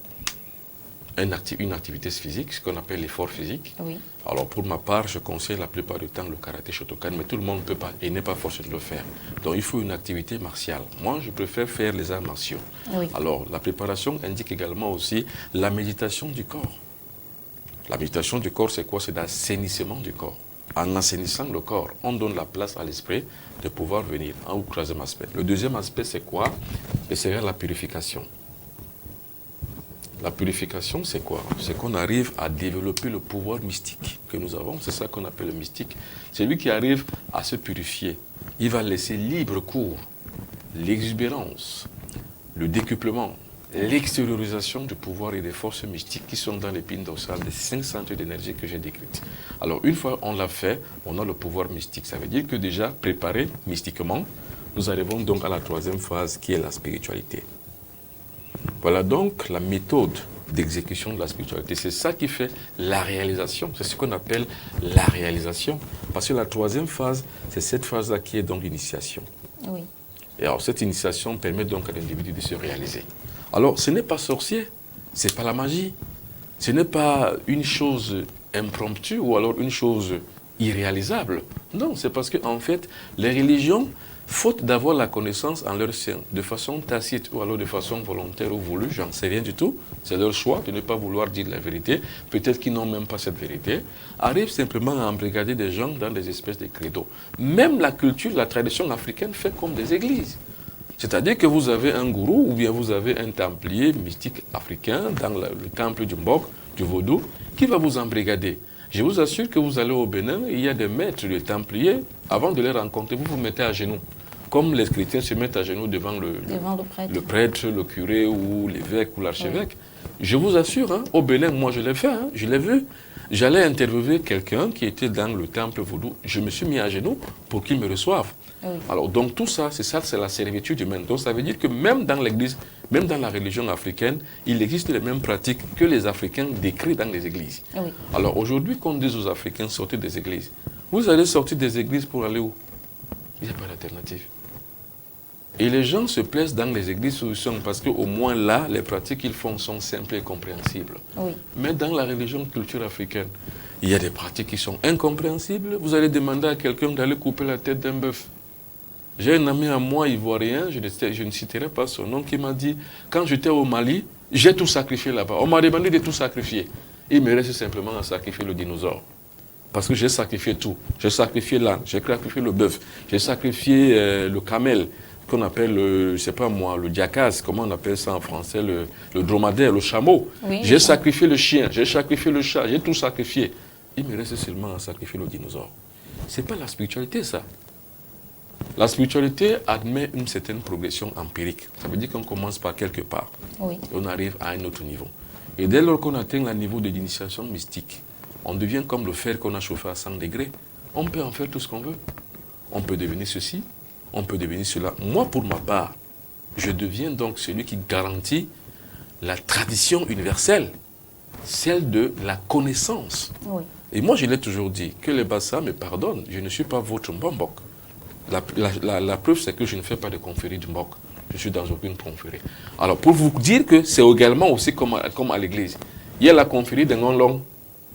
une activité physique, ce qu'on appelle l'effort physique. Oui. Alors pour ma part, je conseille la plupart du temps le karaté Shotokan, mais tout le monde ne peut pas et n'est pas forcé de le faire. Donc il faut une activité martiale. Moi, je préfère faire les arts martiaux. Oui. Alors la préparation indique également aussi la méditation du corps. La méditation du corps, c'est quoi? C'est l'assainissement du corps. En assainissant le corps, on donne la place à l'esprit de pouvoir venir. Un ou 3e aspect. Le 2e aspect, c'est quoi? C'est la purification. La purification, c'est quoi? C'est qu'on arrive à développer le pouvoir mystique que nous avons. C'est ça qu'on appelle le mystique. C'est lui qui arrive à se purifier. Il va laisser libre cours l'exubérance, le décuplement, l'extériorisation du pouvoir et des forces mystiques qui sont dans l'épine dorsale des 5 centres d'énergie que j'ai décrites. Alors, une fois on l'a fait, on a le pouvoir mystique. Ça veut dire que déjà, préparé mystiquement, Nous arrivons donc à la troisième phase qui est la spiritualité. Voilà donc la méthode d'exécution de la spiritualité. C'est ça qui fait la réalisation. C'est ce qu'on appelle la réalisation. Parce que la troisième phase, c'est cette phase-là qui est donc l'initiation. Oui. Et alors cette initiation permet donc à l'individu de se réaliser. Alors ce n'est pas sorcier, ce n'est pas la magie, ce n'est pas une chose impromptue ou alors une chose irréalisable. Non, c'est parce qu'en fait, les religions, faute d'avoir la connaissance en leur sein, de façon tacite ou alors de façon volontaire ou voulue, j'en sais rien du tout, c'est leur choix de ne pas vouloir dire la vérité, peut-être qu'ils n'ont même pas cette vérité, arrivent simplement à embrigader des gens dans des espèces de credos. Même la culture, la tradition africaine fait comme des églises. C'est-à-dire que vous avez un gourou ou bien vous avez un templier mystique africain dans le temple du Mbok, du Vaudou, qui va vous embrigader. Je vous assure que vous allez au Bénin, il y a des maîtres, des templiers, avant de les rencontrer, vous vous mettez à genoux. Comme les chrétiens se mettent à genoux devant le prêtre, le curé ou l'évêque ou l'archevêque. Oui. Je vous assure, hein, au Bénin, moi je l'ai fait, hein, je l'ai vu. J'allais interviewer quelqu'un qui était dans le temple vaudou. Je me suis mis à genoux pour qu'il me reçoive. Oui. Alors, donc tout ça, c'est la servitude humaine. Donc ça veut dire que même dans l'église, même dans la religion africaine, il existe les mêmes pratiques que les Africains décrivent dans les églises. Oui. Alors aujourd'hui, qu'on dise aux Africains, sortez des églises. Vous allez sortir des églises pour aller où? Il n'y a pas d'alternative. Et les gens se plaisent dans les églises où ils sont parce qu'au moins là, les pratiques qu'ils font sont simples et compréhensibles. Oui. Mais dans la religion culture africaine, il y a des pratiques qui sont incompréhensibles. Vous allez demander à quelqu'un d'aller couper la tête d'un bœuf. J'ai un ami à moi, ivoirien, je ne citerai pas son nom, qui m'a dit, quand j'étais au Mali, j'ai tout sacrifié là-bas. On m'a demandé de tout sacrifier. Il me reste simplement à sacrifier le dinosaure. Parce que j'ai sacrifié tout. J'ai sacrifié l'âne, j'ai sacrifié le bœuf, j'ai sacrifié le camel, qu'on appelle, je ne sais pas moi, le diacaz, comment on appelle ça en français, le dromadaire, le chameau. Oui, j'ai sacrifié le chien, j'ai sacrifié le chat, j'ai tout sacrifié. Il me reste seulement à sacrifier le dinosaure. Ce n'est pas la spiritualité, ça. La spiritualité admet une certaine progression empirique. Ça veut dire qu'on commence par quelque part. Oui. Et on arrive à un autre niveau. Et dès lors qu'on atteint le niveau de l'initiation mystique, on devient comme le fer qu'on a chauffé à 100 degrés. On peut en faire tout ce qu'on veut. On peut devenir ceci, on peut devenir cela. Moi, pour ma part, je deviens donc celui qui garantit la tradition universelle, celle de la connaissance. Oui. Et moi, je l'ai toujours dit, que les Bassa me pardonnent, je ne suis pas votre Mbombok. La preuve, c'est que je ne fais pas de confrérie du Mbok. Je suis dans aucune confrérie. Alors, pour vous dire que c'est également aussi comme à l'église. Il y a la confrérie de Ngonlong,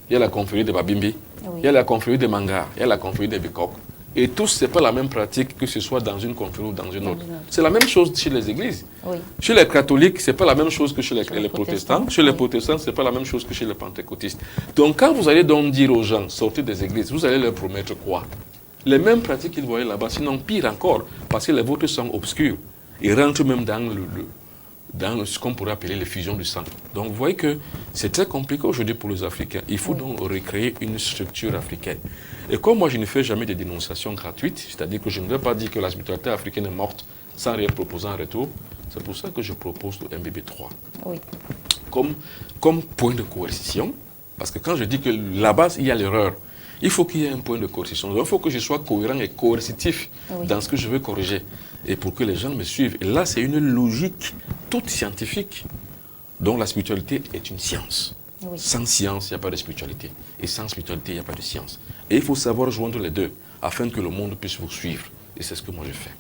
il y a la confrérie de Babimbi, oui. Il y a la confrérie de Mangar, il y a la confrérie de Bikok. Et tous, ce n'est pas la même pratique que ce soit dans une confrérie ou dans une autre. C'est la même chose chez les églises. Oui. Chez les catholiques, ce n'est pas la même chose que chez les protestants. Chez les protestants, ce n'est pas la même chose que chez les pentecôtistes. Donc, quand vous allez donc dire aux gens, sortez des églises, vous allez leur promettre quoi? Les mêmes pratiques qu'ils voyaient là-bas, sinon pire encore, parce que les vôtres sont obscurs. Ils rentrent même dans ce qu'on pourrait appeler les fusions du sang. Donc vous voyez que c'est très compliqué aujourd'hui pour les Africains. Il faut donc recréer une structure africaine. Et comme moi je ne fais jamais de dénonciation gratuite, c'est-à-dire que je ne veux pas dire que la spiritualité africaine est morte sans rien proposer en retour, c'est pour ça que je propose le MBB3. Oui. Comme point de coercition, parce que quand je dis que là-bas il y a l'erreur, il faut qu'il y ait un point de coercition. Donc, il faut que je sois cohérent et coercitif dans ce que je veux corriger. Et pour que les gens me suivent. Et là, c'est une logique toute scientifique. Donc, la spiritualité est une science. Oui. Sans science, il n'y a pas de spiritualité. Et sans spiritualité, il n'y a pas de science. Et il faut savoir joindre les deux afin que le monde puisse vous suivre. Et c'est ce que moi je fais.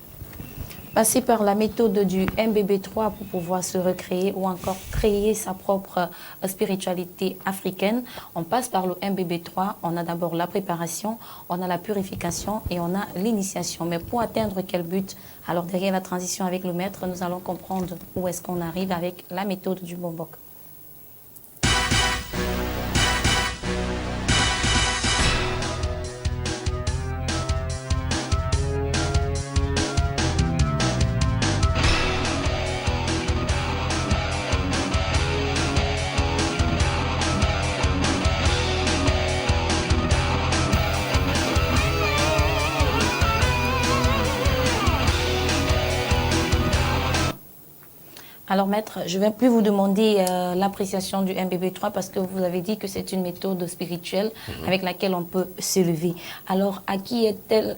Passer par la méthode du MBB3 pour pouvoir se recréer ou encore créer sa propre spiritualité africaine. On passe par le MBB3, on a d'abord la préparation, on a la purification et on a l'initiation. Mais pour atteindre quel but? Alors derrière la transition avec le maître, nous allons comprendre où est-ce qu'on arrive avec la méthode du Mbombok. Alors, maître, je ne vais plus vous demander l'appréciation du MBB3 parce que vous avez dit que c'est une méthode spirituelle avec laquelle on peut s'élever. Alors, à qui est-elle,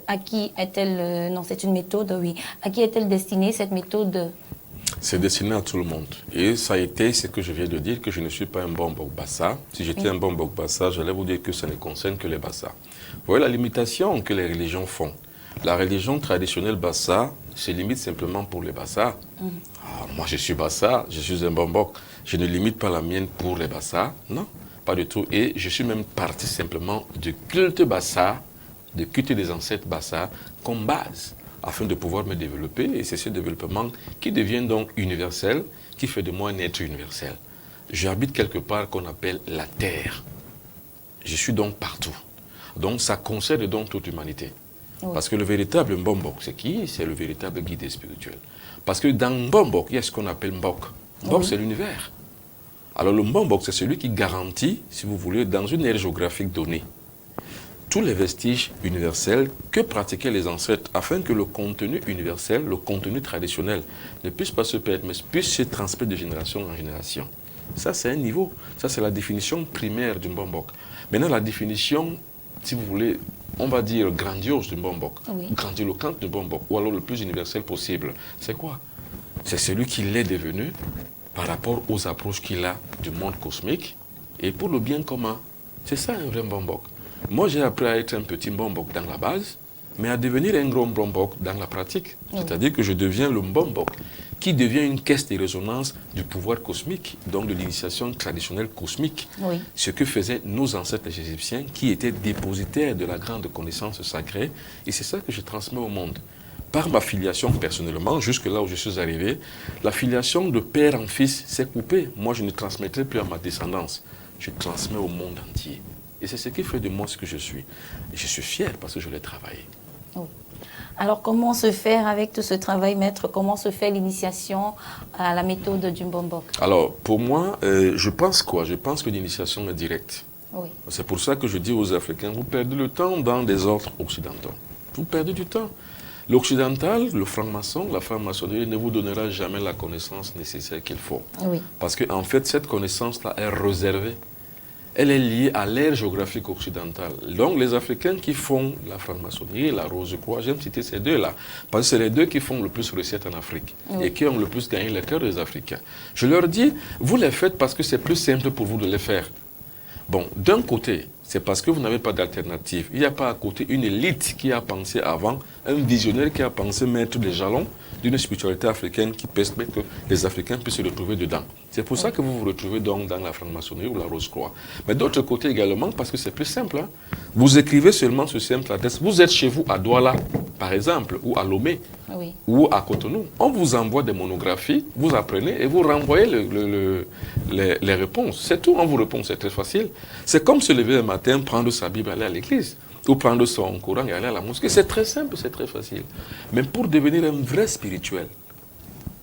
non, c'est une méthode, oui. À qui est-elle destinée, cette méthode? C'est destiné à tout le monde. Et ça a été ce que je viens de dire, que je ne suis pas un bon Bokbassa. Si j'étais un bon Bokbassa, j'allais vous dire que ça ne concerne que les Bassa. Vous voyez la limitation que les religions font. La religion traditionnelle Bassa se limite simplement pour les Bassa. Moi, je suis Bassa, je suis un Bombok. Je ne limite pas la mienne pour les Bassa. Non, pas du tout. Et je suis même parti simplement du culte Bassa, du culte des ancêtres Bassa, comme base, afin de pouvoir me développer. Et c'est ce développement qui devient donc universel, qui fait de moi un être universel. J'habite quelque part qu'on appelle la Terre. Je suis donc partout. Donc, ça concerne donc toute l'humanité. Oui. Parce que le véritable Mbombok, c'est qui? C'est le véritable guide spirituel. Parce que dans Mbombok, il y a ce qu'on appelle Mbok. Mbok, c'est l'univers. Alors le Mbombok, c'est celui qui garantit, si vous voulez, dans une aire géographique donnée, tous les vestiges universels que pratiquaient les ancêtres, afin que le contenu universel, le contenu traditionnel, ne puisse pas se perdre, mais puisse se transmettre de génération en génération. Ça, c'est un niveau. Ça, c'est la définition primaire du Mbombok. Maintenant, la définition, si vous voulez, on va dire grandiose du Mbombok, grandiloquente du Mbombok, ou alors le plus universel possible. C'est quoi? C'est celui qu'il est devenu par rapport aux approches qu'il a du monde cosmique et pour le bien commun. C'est ça un vrai Mbombok. Moi, j'ai appris à être un petit Mbombok dans la base, mais à devenir un gros Mbombok dans la pratique. C'est-à-dire que je deviens le Mbombok, qui devient une caisse de résonance du pouvoir cosmique, donc de l'initiation traditionnelle cosmique. Ce que faisaient nos ancêtres les Égyptiens, qui étaient dépositaires de la grande connaissance sacrée. Et c'est ça que je transmets au monde. Par ma filiation personnellement, jusque là où je suis arrivé, la filiation de père en fils s'est coupée. Moi, je ne transmettrai plus à ma descendance. Je transmets au monde entier. Et c'est ce qui fait de moi ce que je suis. Et je suis fier parce que je l'ai travaillé. Oui. Alors, comment se faire avec tout ce travail, maître? Comment se fait l'initiation à la méthode du Mbombok? Alors, pour moi, je pense quoi? Je pense que l'initiation est directe. Oui. C'est pour ça que je dis aux Africains, vous perdez le temps dans des ordres occidentaux. Vous perdez du temps. L'occidental, le franc-maçon, la franc-maçonnerie ne vous donnera jamais la connaissance nécessaire qu'il faut. Oui. Parce qu'en fait, cette connaissance-là est réservée. Elle est liée à l'ère géographique occidentale. Donc, les Africains qui font la franc-maçonnerie, la Rose-Croix, j'aime citer ces deux-là, parce que c'est les deux qui font le plus recette en Afrique et qui ont le plus gagné le cœur des Africains. Je leur dis, vous les faites parce que c'est plus simple pour vous de les faire. Bon, d'un côté, c'est parce que vous n'avez pas d'alternative. Il n'y a pas à côté une élite qui a pensé avant, un visionnaire qui a pensé mettre les jalons d'une spiritualité africaine qui permet que les Africains puissent se retrouver dedans. C'est pour ça que vous vous retrouvez donc dans la franc-maçonnerie ou la Rose-Croix. Mais d'autre côté également, parce que c'est plus simple. Hein. Vous écrivez seulement sur simple adresse. Vous êtes chez vous à Douala, par exemple, ou à Lomé, ou à Cotonou. On vous envoie des monographies, vous apprenez et vous renvoyez les réponses. C'est tout, on vous répond, c'est très facile. C'est comme se lever le matin, prendre sa Bible et aller à l'église. Ou prendre son Coran et aller à la mosquée. C'est très simple, c'est très facile. Mais pour devenir un vrai spirituel,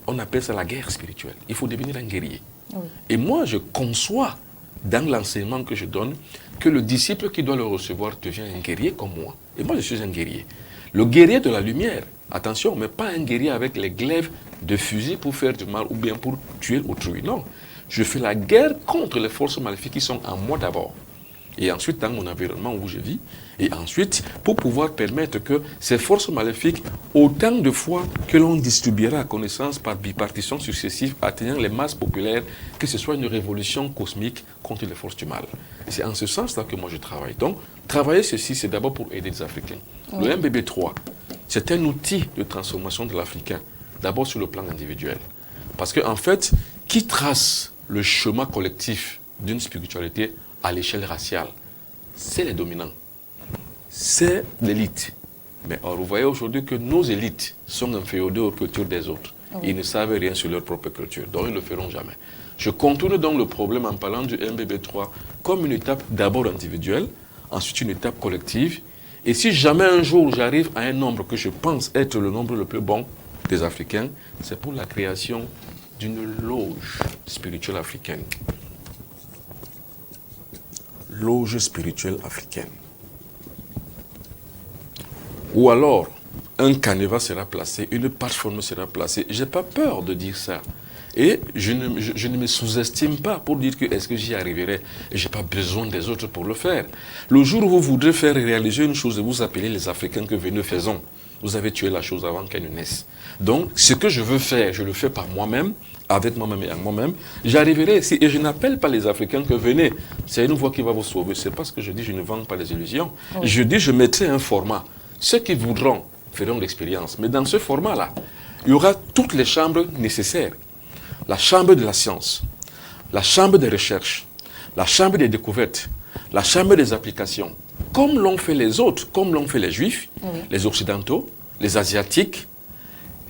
on appelle ça la guerre spirituelle. Il faut devenir un guerrier. Oui. Et moi, je conçois dans l'enseignement que je donne que le disciple qui doit le recevoir devient un guerrier comme moi. Et moi, je suis un guerrier. Le guerrier de la lumière, attention, mais pas un guerrier avec les glaives de fusil pour faire du mal ou bien pour tuer autrui. Non, je fais la guerre contre les forces maléfiques qui sont en moi d'abord. Et ensuite dans mon environnement où je vis, et ensuite pour pouvoir permettre que ces forces maléfiques, autant de fois que l'on distribuera la connaissance par bipartition successive atteignant les masses populaires, que ce soit une révolution cosmique contre les forces du mal. C'est en ce sens-là que moi je travaille. Donc, travailler ceci, c'est d'abord pour aider les Africains. Oui. Le MBB3, c'est un outil de transformation de l'Africain, d'abord sur le plan individuel. Parce qu'en fait, qui trace le chemin collectif d'une spiritualité à l'échelle raciale, c'est les dominants, c'est l'élite. Mais or, vous voyez aujourd'hui que nos élites sont inféodées aux cultures des autres. Ils ne savent rien sur leur propre culture, donc ils ne le feront jamais. Je contourne donc le problème en parlant du MBB3 comme une étape d'abord individuelle, ensuite une étape collective. Et si jamais un jour j'arrive à un nombre que je pense être le nombre le plus bon des Africains, c'est pour la création d'une loge spirituelle africaine. Loge spirituelle africaine. Ou alors, un canevas sera placé, une plateforme sera placée. Je n'ai pas peur de dire ça. Et je ne me sous-estime pas pour dire que est-ce que j'y arriverai et je n'ai pas besoin des autres pour le faire. Le jour où vous voudrez faire réaliser une chose et vous appelez les Africains que venez faisons, vous avez tué la chose avant qu'elle ne naisse. Donc, ce que je veux faire, je le fais par moi-même, avec moi-même et à moi-même. J'arriverai ici et je n'appelle pas les Africains que venez. C'est une voix qui va vous sauver. C'est pas ce que je dis, je ne vends pas les illusions. Oui. Je dis, je mettrai un format. Ceux qui voudront feront l'expérience. Mais dans ce format-là, il y aura toutes les chambres nécessaires. La chambre de la science, la chambre des recherches, la chambre des découvertes, la chambre des applications. Comme l'ont fait les autres, comme l'ont fait les Juifs, oui. Les Occidentaux, les Asiatiques.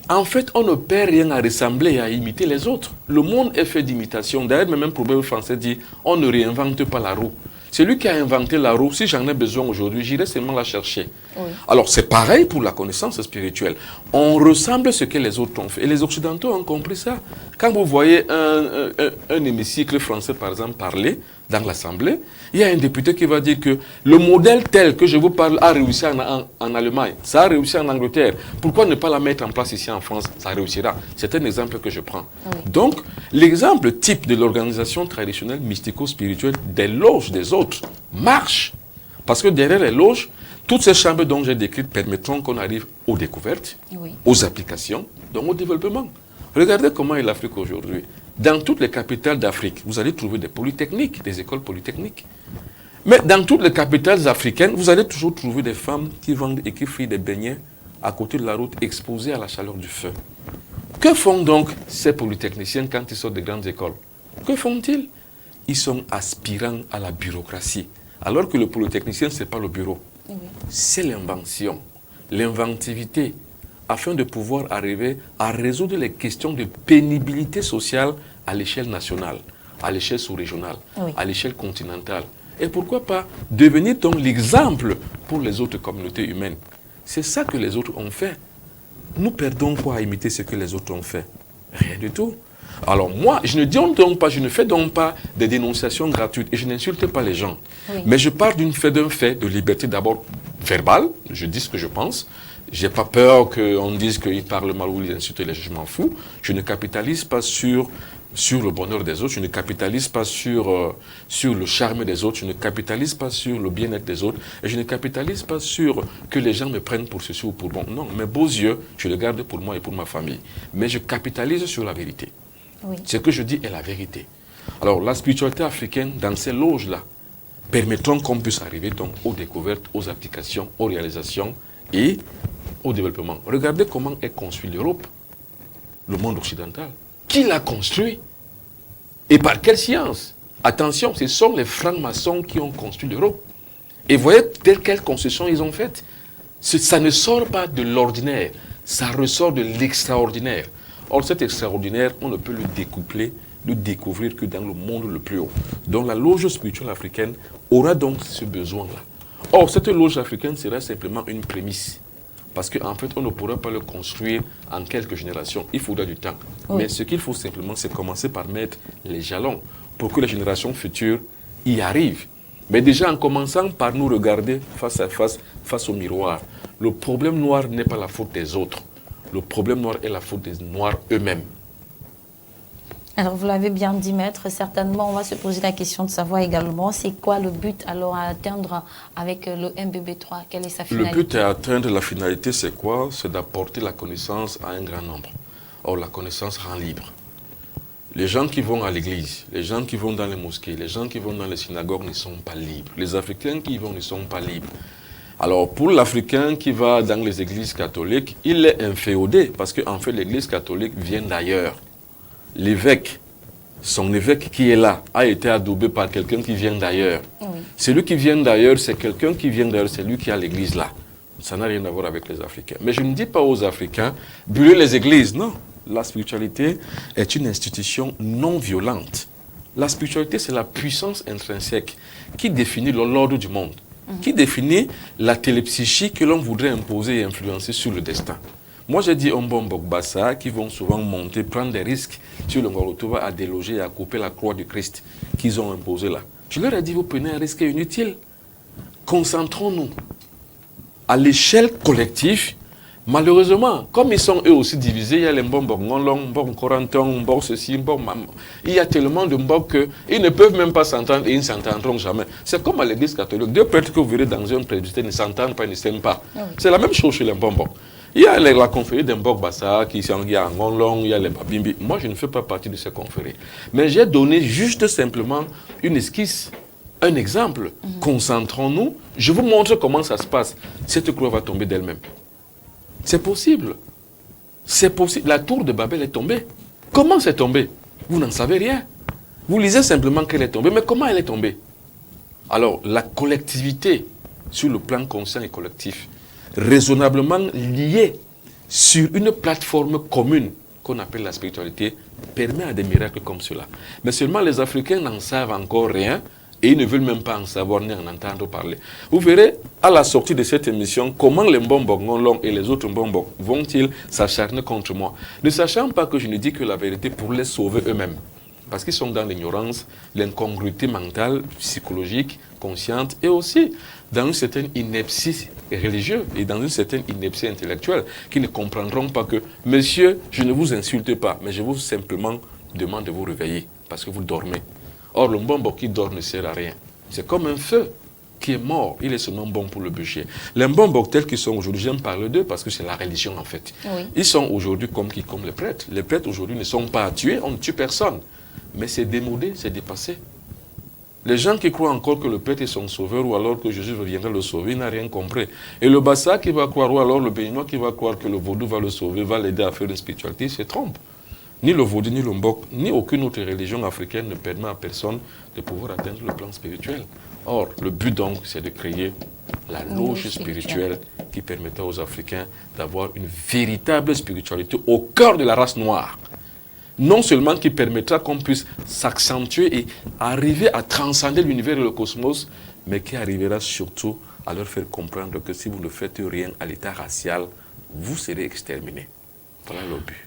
En fait, on ne perd rien à ressembler et à imiter les autres. Le monde est fait d'imitation. D'ailleurs, même un proverbe français dit, on ne réinvente pas la roue. Celui qui a inventé la roue, si j'en ai besoin aujourd'hui, j'irai seulement la chercher. Oui. Alors, c'est pareil pour la connaissance spirituelle. On ressemble à ce que les autres ont fait. Et les Occidentaux ont compris ça. Quand vous voyez un hémicycle français, par exemple, parler dans l'Assemblée, il y a un député qui va dire que le modèle tel que je vous parle a réussi en Allemagne, ça a réussi en Angleterre. Pourquoi ne pas la mettre en place ici en France? Ça réussira. C'est un exemple que je prends. Oui. Donc, l'exemple type de l'organisation traditionnelle mystico-spirituelle des loges des autres marche. Parce que derrière les loges, toutes ces chambres dont j'ai décrites permettront qu'on arrive aux découvertes, oui. Aux applications, donc au développement. Regardez comment est l'Afrique aujourd'hui. Dans toutes les capitales d'Afrique, vous allez trouver des polytechniques, des écoles polytechniques. Mais dans toutes les capitales africaines, vous allez toujours trouver des femmes qui vendent et qui frient des beignets à côté de la route, exposées à la chaleur du feu. Que font donc ces polytechniciens quand ils sortent des grandes écoles? Que font-ils? Ils sont aspirants à la bureaucratie. Alors que le polytechnicien, ce n'est pas le bureau. Oui. C'est l'invention, l'inventivité, afin de pouvoir arriver à résoudre les questions de pénibilité sociale à l'échelle nationale, à l'échelle sous-régionale, oui. À l'échelle continentale. Et pourquoi pas devenir donc l'exemple pour les autres communautés humaines. C'est ça que les autres ont fait. Nous perdons quoi à imiter ce que les autres ont fait? Rien du tout. Alors moi, je ne fais donc pas des dénonciations gratuites et je n'insulte pas les gens. Oui. Mais je parle d'un fait de liberté d'abord verbale, je dis ce que je pense. Je n'ai pas peur qu'on dise qu'ils parlent mal ou ils insultent les gens, je m'en fous. Je ne capitalise pas sur le bonheur des autres, je ne capitalise pas sur le charme des autres, je ne capitalise pas sur le bien-être des autres, et je ne capitalise pas sur que les gens me prennent pour ceci ou pour bon. Non, mes beaux yeux, je les garde pour moi et pour ma famille. Mais je capitalise sur la vérité. Oui. Ce que je dis est la vérité. Alors, la spiritualité africaine, dans ces loges-là, permettront qu'on puisse arriver donc aux découvertes, aux applications, aux réalisations et au développement. Regardez comment est construit l'Europe, le monde occidental. Qui l'a construit? Et par quelle science? Attention, ce sont les francs-maçons qui ont construit l'Europe. Et voyez quelles concessions ils ont faites. Ça ne sort pas de l'ordinaire, ça ressort de l'extraordinaire. Or, cet extraordinaire, on ne peut le découpler, le découvrir que dans le monde le plus haut. Donc la loge spirituelle africaine aura donc ce besoin-là. Or, cette loge africaine sera simplement une prémisse. Parce qu'en fait, on ne pourra pas le construire en quelques générations. Il faudra du temps. Oui. Mais ce qu'il faut simplement, c'est commencer par mettre les jalons pour que les générations futures y arrivent. Mais déjà, en commençant par nous regarder face à face au miroir, le problème noir n'est pas la faute des autres. Le problème noir est la faute des Noirs eux-mêmes. Alors, vous l'avez bien dit, maître. Certainement, on va se poser la question de savoir également, c'est quoi le but alors à atteindre avec le MBB3? Quelle est sa finalité? Le but à atteindre, la finalité, c'est quoi? C'est d'apporter la connaissance à un grand nombre. Or, la connaissance rend libre. Les gens qui vont à l'église, les gens qui vont dans les mosquées, les gens qui vont dans les synagogues ne sont pas libres. Les Africains qui y vont ne sont pas libres. Alors, pour l'Africain qui va dans les églises catholiques, il est inféodé parce qu'en fait, l'église catholique vient d'ailleurs. L'évêque, son évêque qui est là, a été adoubé par quelqu'un qui vient d'ailleurs. Oui. Celui qui vient d'ailleurs, c'est quelqu'un qui vient d'ailleurs, c'est lui qui a l'église là. Ça n'a rien à voir avec les Africains. Mais je ne dis pas aux Africains, brûlez les églises. Non, la spiritualité est une institution non violente. La spiritualité, c'est la puissance intrinsèque qui définit l'ordre du monde, qui définit la télépsychie que l'on voudrait imposer et influencer sur le destin. Moi, j'ai dit Ombombo Bassa qui vont souvent monter, prendre des risques sur le Ngorotova à déloger et à couper la croix du Christ qu'ils ont imposée là. Je leur ai dit, vous prenez un risque inutile. Concentrons-nous à l'échelle collective, Malheureusement, comme ils sont eux aussi divisés, il y a les Mbok Ngolong, Mbok Corenton, Mbok ceci, Mbok Mam. Il y a tellement de Mbok qu'ils ne peuvent même pas s'entendre et ils ne s'entendront jamais. C'est comme à l'église catholique. Deux prêtres que vous verrez dans un presbytère ne s'entendent pas, ils ne s'aiment pas. Oui. C'est la même chose chez les Mbok. Il y a la confrérie des Mbok Bassa, il y a Ngolong, il y a les Babimbi. Moi, je ne fais pas partie de ces confréries. Mais j'ai donné juste simplement une esquisse, un exemple. Concentrons-nous. Je vous montre comment ça se passe. Cette croix va tomber d'elle-même. C'est possible. C'est possible. La tour de Babel est tombée. Comment c'est tombé? Vous n'en savez rien. Vous lisez simplement qu'elle est tombée. Mais comment elle est tombée? Alors, la collectivité, sur le plan conscient et collectif, raisonnablement liée sur une plateforme commune qu'on appelle la spiritualité, permet à des miracles comme cela. Mais seulement les Africains n'en savent encore rien. Et ils ne veulent même pas en savoir ni en entendre parler. Vous verrez, à la sortie de cette émission, comment les Mbombok Ngolong et les autres Mbombok vont-ils s'acharner contre moi, ne sachant pas que je ne dis que la vérité pour les sauver eux-mêmes. Parce qu'ils sont dans l'ignorance, l'incongruité mentale, psychologique, consciente, et aussi dans une certaine ineptie religieuse et dans une certaine ineptie intellectuelle, qui ne comprendront pas que, monsieur, je ne vous insulte pas, mais je vous simplement demande de vous réveiller, parce que vous dormez. Or, le Mbombok qui dort ne sert à rien. C'est comme un feu qui est mort. Il est seulement bon pour le bûcher. Les Mbombok tels qu'ils sont aujourd'hui, j'aime parler d'eux parce que c'est la religion en fait. Oui. Ils sont aujourd'hui comme les prêtres. Les prêtres aujourd'hui ne sont pas à tuer, on ne tue personne. Mais c'est démodé, c'est dépassé. Les gens qui croient encore que le prêtre est son sauveur ou alors que Jésus reviendra le sauver, il n'a rien compris. Et le Bassa qui va croire ou alors le Béninois qui va croire que le vaudou va le sauver, va l'aider à faire une spiritualité, il se trompe. Ni le vaudou, ni le mbok, ni aucune autre religion africaine ne permet à personne de pouvoir atteindre le plan spirituel. Or, le but donc, c'est de créer la loge spirituelle qui permettra aux Africains d'avoir une véritable spiritualité au cœur de la race noire. Non seulement qui permettra qu'on puisse s'accentuer et arriver à transcender l'univers et le cosmos, mais qui arrivera surtout à leur faire comprendre que si vous ne faites rien à l'état racial, vous serez exterminés. Voilà le but.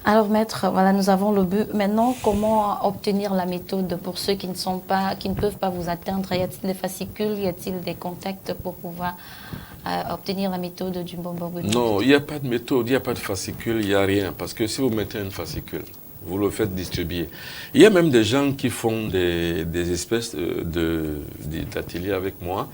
Alors maître, voilà, nous avons le but. Maintenant, comment obtenir la méthode pour ceux qui ne peuvent pas vous atteindre? Y a-t-il des fascicules, y a-t-il des contacts pour pouvoir obtenir la méthode du Mbombok? Non, il n'y a pas de méthode, il n'y a pas de fascicule, il n'y a rien. Parce que si vous mettez une fascicule, vous le faites distribuer. Il y a même des gens qui font des espèces d'ateliers avec moi,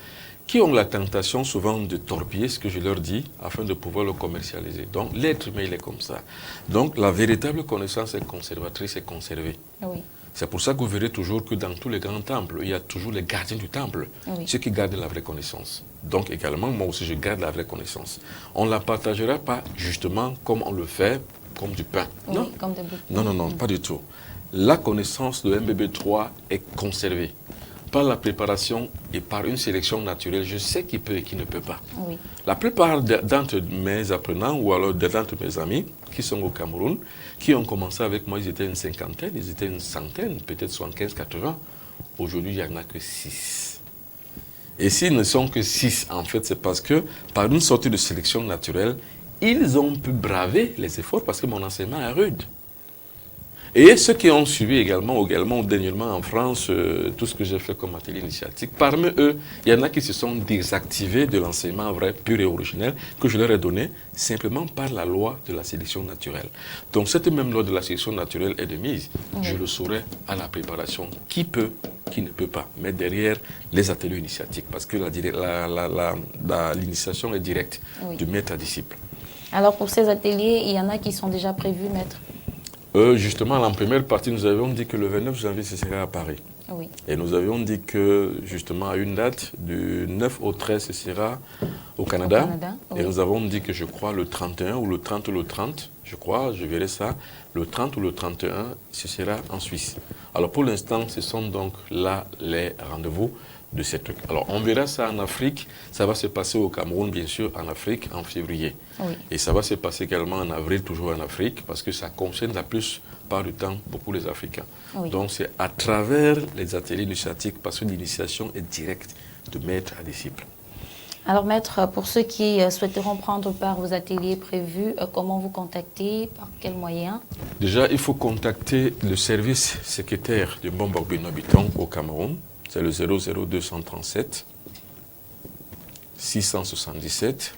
qui ont la tentation souvent de torpiller ce que je leur dis afin de pouvoir le commercialiser. Donc l'être humain, il est comme ça. Donc la véritable connaissance est conservatrice et conservée. Oui. C'est pour ça que vous verrez toujours que dans tous les grands temples, il y a toujours les gardiens du temple, oui, ceux qui gardent la vraie connaissance. Donc également, moi aussi, je garde la vraie connaissance. On ne la partagera pas justement comme on le fait, comme du pain. Oui, non, comme des bouts. Non, pas du tout. La connaissance de MBB3 est conservée par la préparation et par une sélection naturelle. Je sais qui peut et qui ne peut pas. Oui. La plupart d'entre mes apprenants ou alors d'entre mes amis qui sont au Cameroun, qui ont commencé avec moi, ils étaient une cinquantaine, ils étaient une centaine, peut-être 75, 80. Aujourd'hui, il n'y en a que 6. Et s'ils ne sont que 6, en fait, c'est parce que par une sorte de sélection naturelle, ils ont pu braver les efforts parce que mon enseignement est rude. Et ceux qui ont suivi également dernièrement en France, tout ce que j'ai fait comme atelier initiatique, parmi eux, il y en a qui se sont désactivés de l'enseignement vrai, pur et originel, que je leur ai donné simplement par la loi de la sélection naturelle. Donc cette même loi de la sélection naturelle est de mise. Oui. Je le saurai à la préparation. Qui peut, qui ne peut pas. Mais derrière les ateliers initiatiques, parce que l'initiation est directe, oui, du maître à disciple. Alors pour ces ateliers, il y en a qui sont déjà prévus, maître? Justement, en première partie, nous avions dit que le 29 janvier, ce serait à Paris. Oui. Et nous avions dit que, justement, à une date, du 9 au 13, ce sera au Canada. Oui. Et nous avons dit que, je crois, le 31 ou le 30 ou le 30, je crois, je verrai ça, le 30 ou le 31, ce sera en Suisse. Alors, pour l'instant, ce sont donc là les rendez-vous de ces trucs. Alors, on verra ça en Afrique. Ça va se passer au Cameroun, bien sûr, en Afrique, en février. Oui. Et ça va se passer également en avril, toujours en Afrique, parce que ça concerne la plupart du temps beaucoup les Africains. Oui. Donc, c'est à travers les ateliers initiatiques, parce que l'initiation est directe de maître à disciple. Alors, maître, pour ceux qui souhaiteront prendre part aux ateliers prévus, comment vous contacter? Par quels moyens? Déjà, il faut contacter le service secrétaire du Mbombok Binobiton au Cameroun. C'est le 00237 677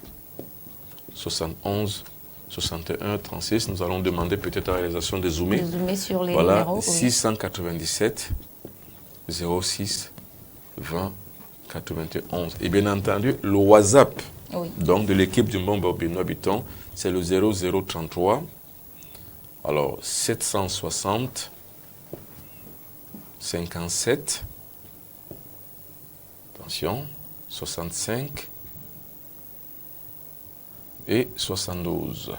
71 61 36. Nous allons demander peut-être la réalisation des zoomés. Zoomer sur les Voilà, numéros. 697 06 20 91. Et bien entendu, le WhatsApp Oui. donc de l'équipe du Mbombo Benoît Bitton, c'est le 0033. Alors, 760 57. Attention, 65 et 72.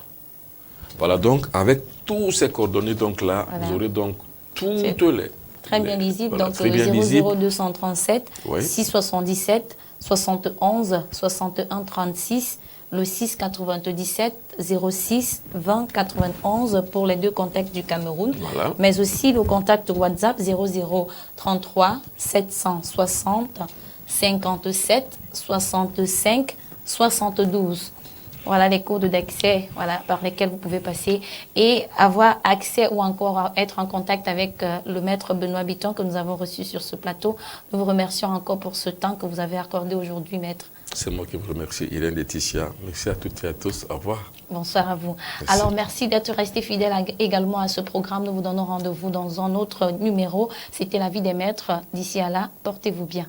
Voilà, donc avec tous ces coordonnées, donc là, Voilà. vous aurez donc toutes C'est les... Très bien lisible. Voilà, Donc, très bien lisible. 00237 Oui. 677 71 61 36, le 697 06 20 91 pour les deux contacts du Cameroun. Voilà. Mais aussi le contact WhatsApp 0033 760 57 65 72. Voilà les codes d'accès, voilà, par lesquels vous pouvez passer et avoir accès ou encore être en contact avec le maître Benoît Bitton que nous avons reçu sur ce plateau. Nous vous remercions encore pour ce temps que vous avez accordé aujourd'hui, maître. C'est moi qui vous remercie, Irène Laetitia. Merci à toutes et à tous. Au revoir. Bonsoir à vous. Merci. Alors, merci d'être resté fidèle également à ce programme. Nous vous donnons rendez-vous dans un autre numéro. C'était La vie des maîtres. D'ici à là, portez-vous bien.